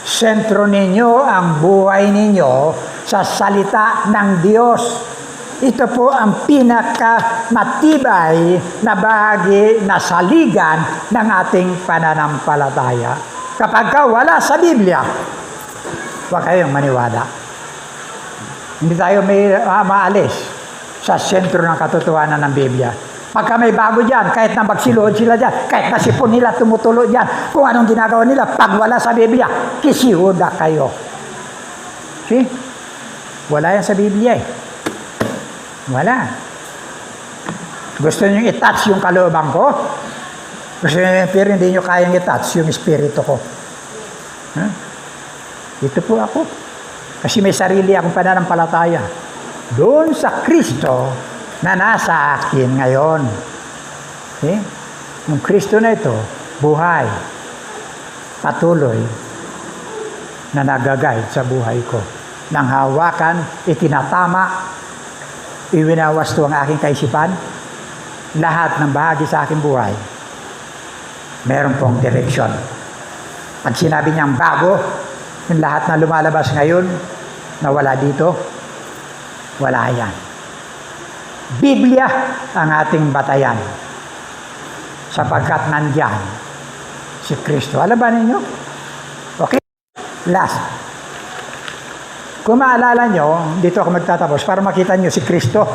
Sentro ninyo ang buhay ninyo sa salita ng Diyos. Ito po ang pinakamatibay na bahagi na saligan ng ating pananampalataya. Kapag wala sa Biblia, huwag kayong maniwala. Hindi tayo may maalis sa sentro ng katotohanan ng Biblia. Pagka may bago dyan, kahit na magsiluhod sila dyan, kahit na sipon nila tumutulo dyan, kung anong ginagawa nila, pag wala sa Biblia, kisihuda kayo. See? Wala yan sa Biblia eh. Wala. Gusto nyo i-touch yung kalooban ko? Gusto nyo, pero hindi nyo kayang i-touch yung espiritu ko. Huh? Ito po ako. Kasi may sarili akong pananampalataya. Doon sa Kristo na nasa akin ngayon. Okay? Yung Kristo na ito, buhay, patuloy, na nagagayad sa buhay ko. Nang hawakan, itinatama, iwinawasto ang aking kaisipan, lahat ng bahagi sa aking buhay, meron pong direksyon. Pag sinabi niyang bago, yung lahat na lumalabas ngayon, na wala dito, wala yan. Biblia ang ating batayan. Sapagkat nandyan si Kristo. Alam ba ninyo? Okay? Last. Kung maalala nyo, dito ako magtatapos para makita nyo si Kristo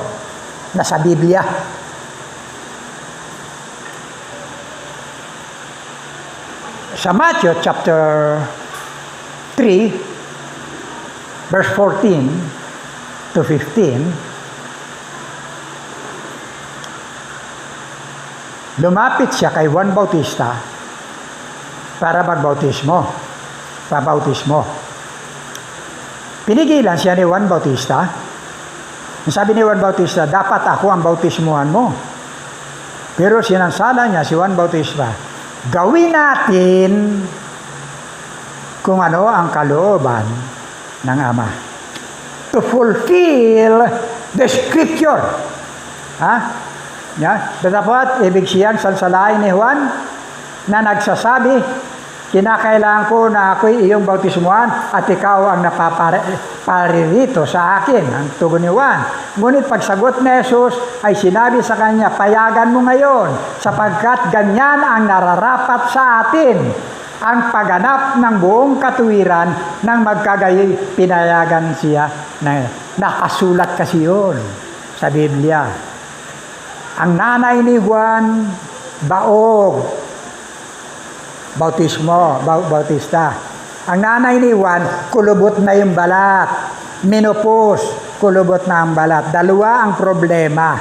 na sa Biblia. Sa Matthew chapter 3, verse 14 to 15, lumapit siya kay Juan Bautista para magbautismo. Pabautismo. Pinigilan siya ni Juan Bautista. Sabi ni Juan Bautista, dapat ako ang bautismuhan mo. Pero sinansala niya si Juan Bautista, gawin natin kung ano ang kalooban ng Ama. To fulfill the Scripture. Ha? Dapat ibig siyang sansalain ni Juan na nagsasabi, kinakailangan ko na ako'y iyong bautismuhan at ikaw ang napaparirito sa akin, ang tugon ni Juan. Ngunit pagsagot ni Jesus ay sinabi sa kanya, payagan mo ngayon sapagkat ganyan ang nararapat sa atin. Ang pagganap ng buong katuwiran ng magkagayoy, pinayagan siya na nakasulat kasi yun sa Biblia. Ang nanay ni Juan, baog, Bautista. Ang nanay ni Juan, kulubot na yung balat. Menopause, kulubot na ang balat. Dalawa ang problema.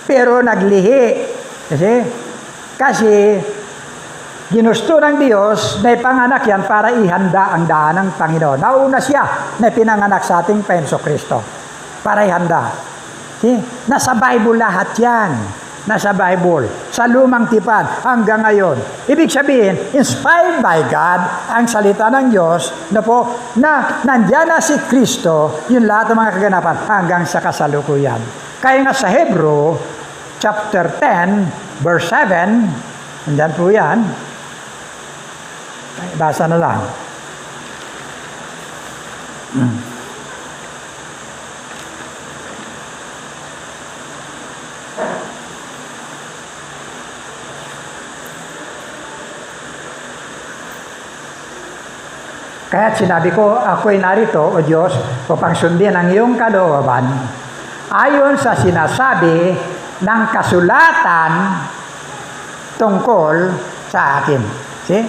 Pero naglihi. Kasi ginusto ng Diyos na ipanganak yan para ihanda ang daan ng Panginoon. Nauna siya na pinanganak sa ating Penso Kristo. Para ihanda. Nasa Bible lahat yan. Nasa Bible, sa lumang tipan hanggang ngayon. Ibig sabihin, inspired by God, ang salita ng Diyos na nandiyan na si Kristo, yung lahat ng mga kaganapan hanggang sa kasalukuyan. Kaya nga sa Hebrew, chapter 10, verse 7, nandiyan po yan. Basa na lang. Kaya sinabi ko, ako'y narito, O Diyos, upang sundin ang iyong kalooban ayon sa sinasabi ng kasulatan tungkol sa akin. See?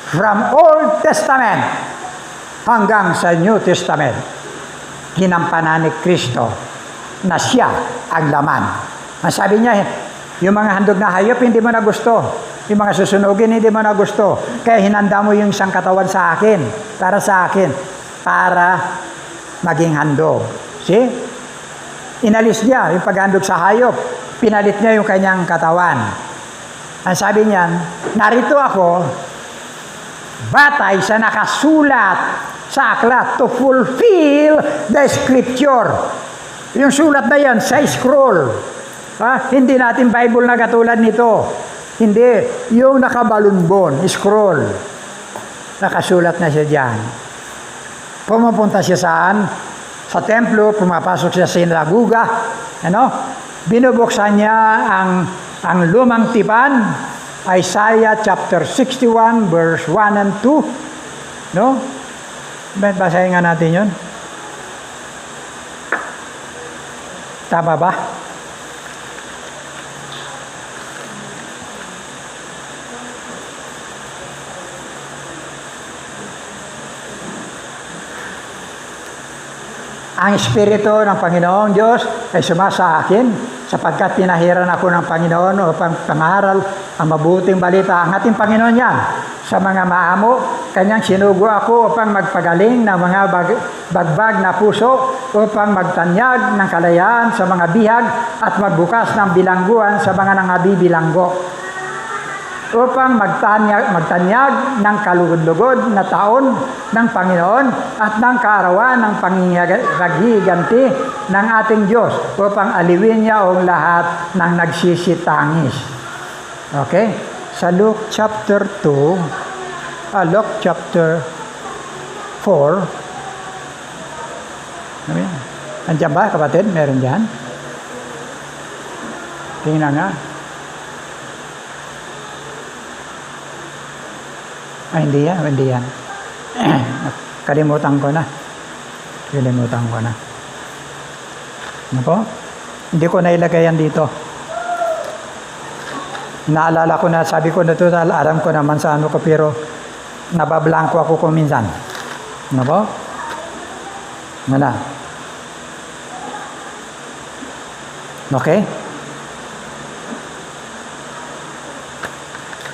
From Old Testament hanggang sa New Testament, ginampanan ni Kristo na siya ang laman. Ang sabi niya, yung mga handog na hayop, hindi mo na gusto. Yung mga susunugin, hindi mo na gusto. Kaya hinanda mo yung isang katawan sa akin, para maging handog. See? Inalis niya yung paghandog sa hayop. Pinalit niya yung kanyang katawan. Ang sabi niyan, narito ako, batay sa nakasulat sa aklat to fulfill the Scripture. Yung sulat na yan, sa scroll. Hindi natin Bible na katulad nito. Hindi, yung nakabalunbon, scroll. Nakasulat na siya dyan. Pumupunta siya saan? Sa templo, pumapasok siya sa sinaguga. Binubuksan niya ang lumang tipan, Isaiah chapter 61, verse 1 and 2. No? Basahin nga natin yun. Tama ba? Ang Espiritu ng Panginoong Diyos ay sumasa akin sapagkat pinahiran ako ng Panginoon upang pangaral ang mabuting balita. Ang ating Panginoon yan sa mga maamo, kanyang sinugo ako upang magpagaling ng mga bagbag na puso, upang magtanyag ng kalayaan sa mga bihag at magbukas ng bilangguan sa mga nangabibilanggo, upang magtanyag ng kalugod-lugod na taon ng Panginoon at ng kaarawan ng panghihiganti ng ating Diyos, upang aliwin niya ang lahat ng nagsisitangis. Okay? Sa Luke chapter 4, andiyan ba, kapatid? Meron dyan? Tingnan nga. Hindi yan. Kalimutan ko na. Ano po? Hindi ko nailagay yan dito. Naalala ko na, sabi ko na ito, alam ko naman sa ano ko, pero Nabablanko ako kung minsan. Ano po? Wala. Okay?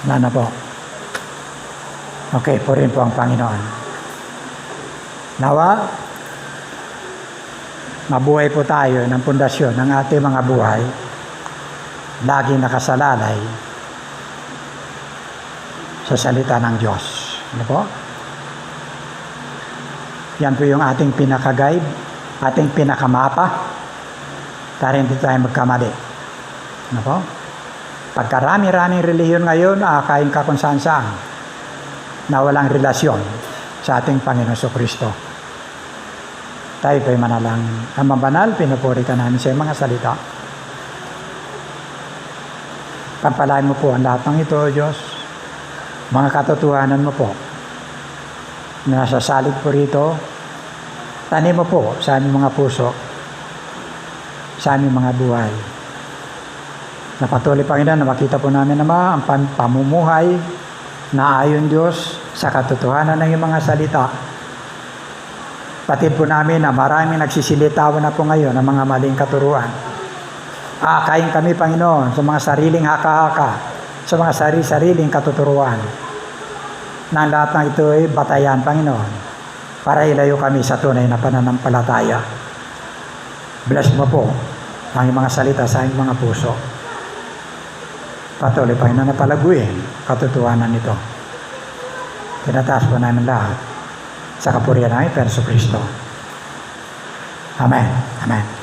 Wala na po. Okay, purihin po ang Panginoon. Nawa, mabuhay po tayo ng pundasyon ng ating mga buhay, laging nakasalalay sa salita ng Diyos. Ano po? Yan po yung ating pinaka-guide, ating pinakamapa, para hindi tayo magkamali. Ano po? Pagkarami-raming relihiyon ngayon, aakain ka kung saan-saan na walang relasyon sa ating Panginoon Kristo. Tayo po'y manalang ang mabanal, pinupuri ka namin sa mga salita. Pagpalain mo po ang lahat ng ito, Diyos. Mga katotohanan mo po na nasasalig po rito. Tanim mo po sa aming mga puso, sa aming mga buhay. Na patuloy, Panginoon, na makita po namin naman ang pamumuhay na ayon, Diyos, sa katotohanan ng iyong mga salita. Patid po namin na maraming nagsisilitawan na po ngayon ng mga maling katuruan. Aakayin kami, Panginoon, sa mga sariling haka-haka, sa mga sariling katuturuan. Na lahat ng ito ay batayan, Panginoon, para ilayo kami sa tunay na pananampalataya. Bless mo po ang mga salita sa aming mga puso. Patuloy, Panginoon, na palaguin katotohanan nito. Tinataas po namin lahat sa kapurihan ng Kristo. Amen. Amen.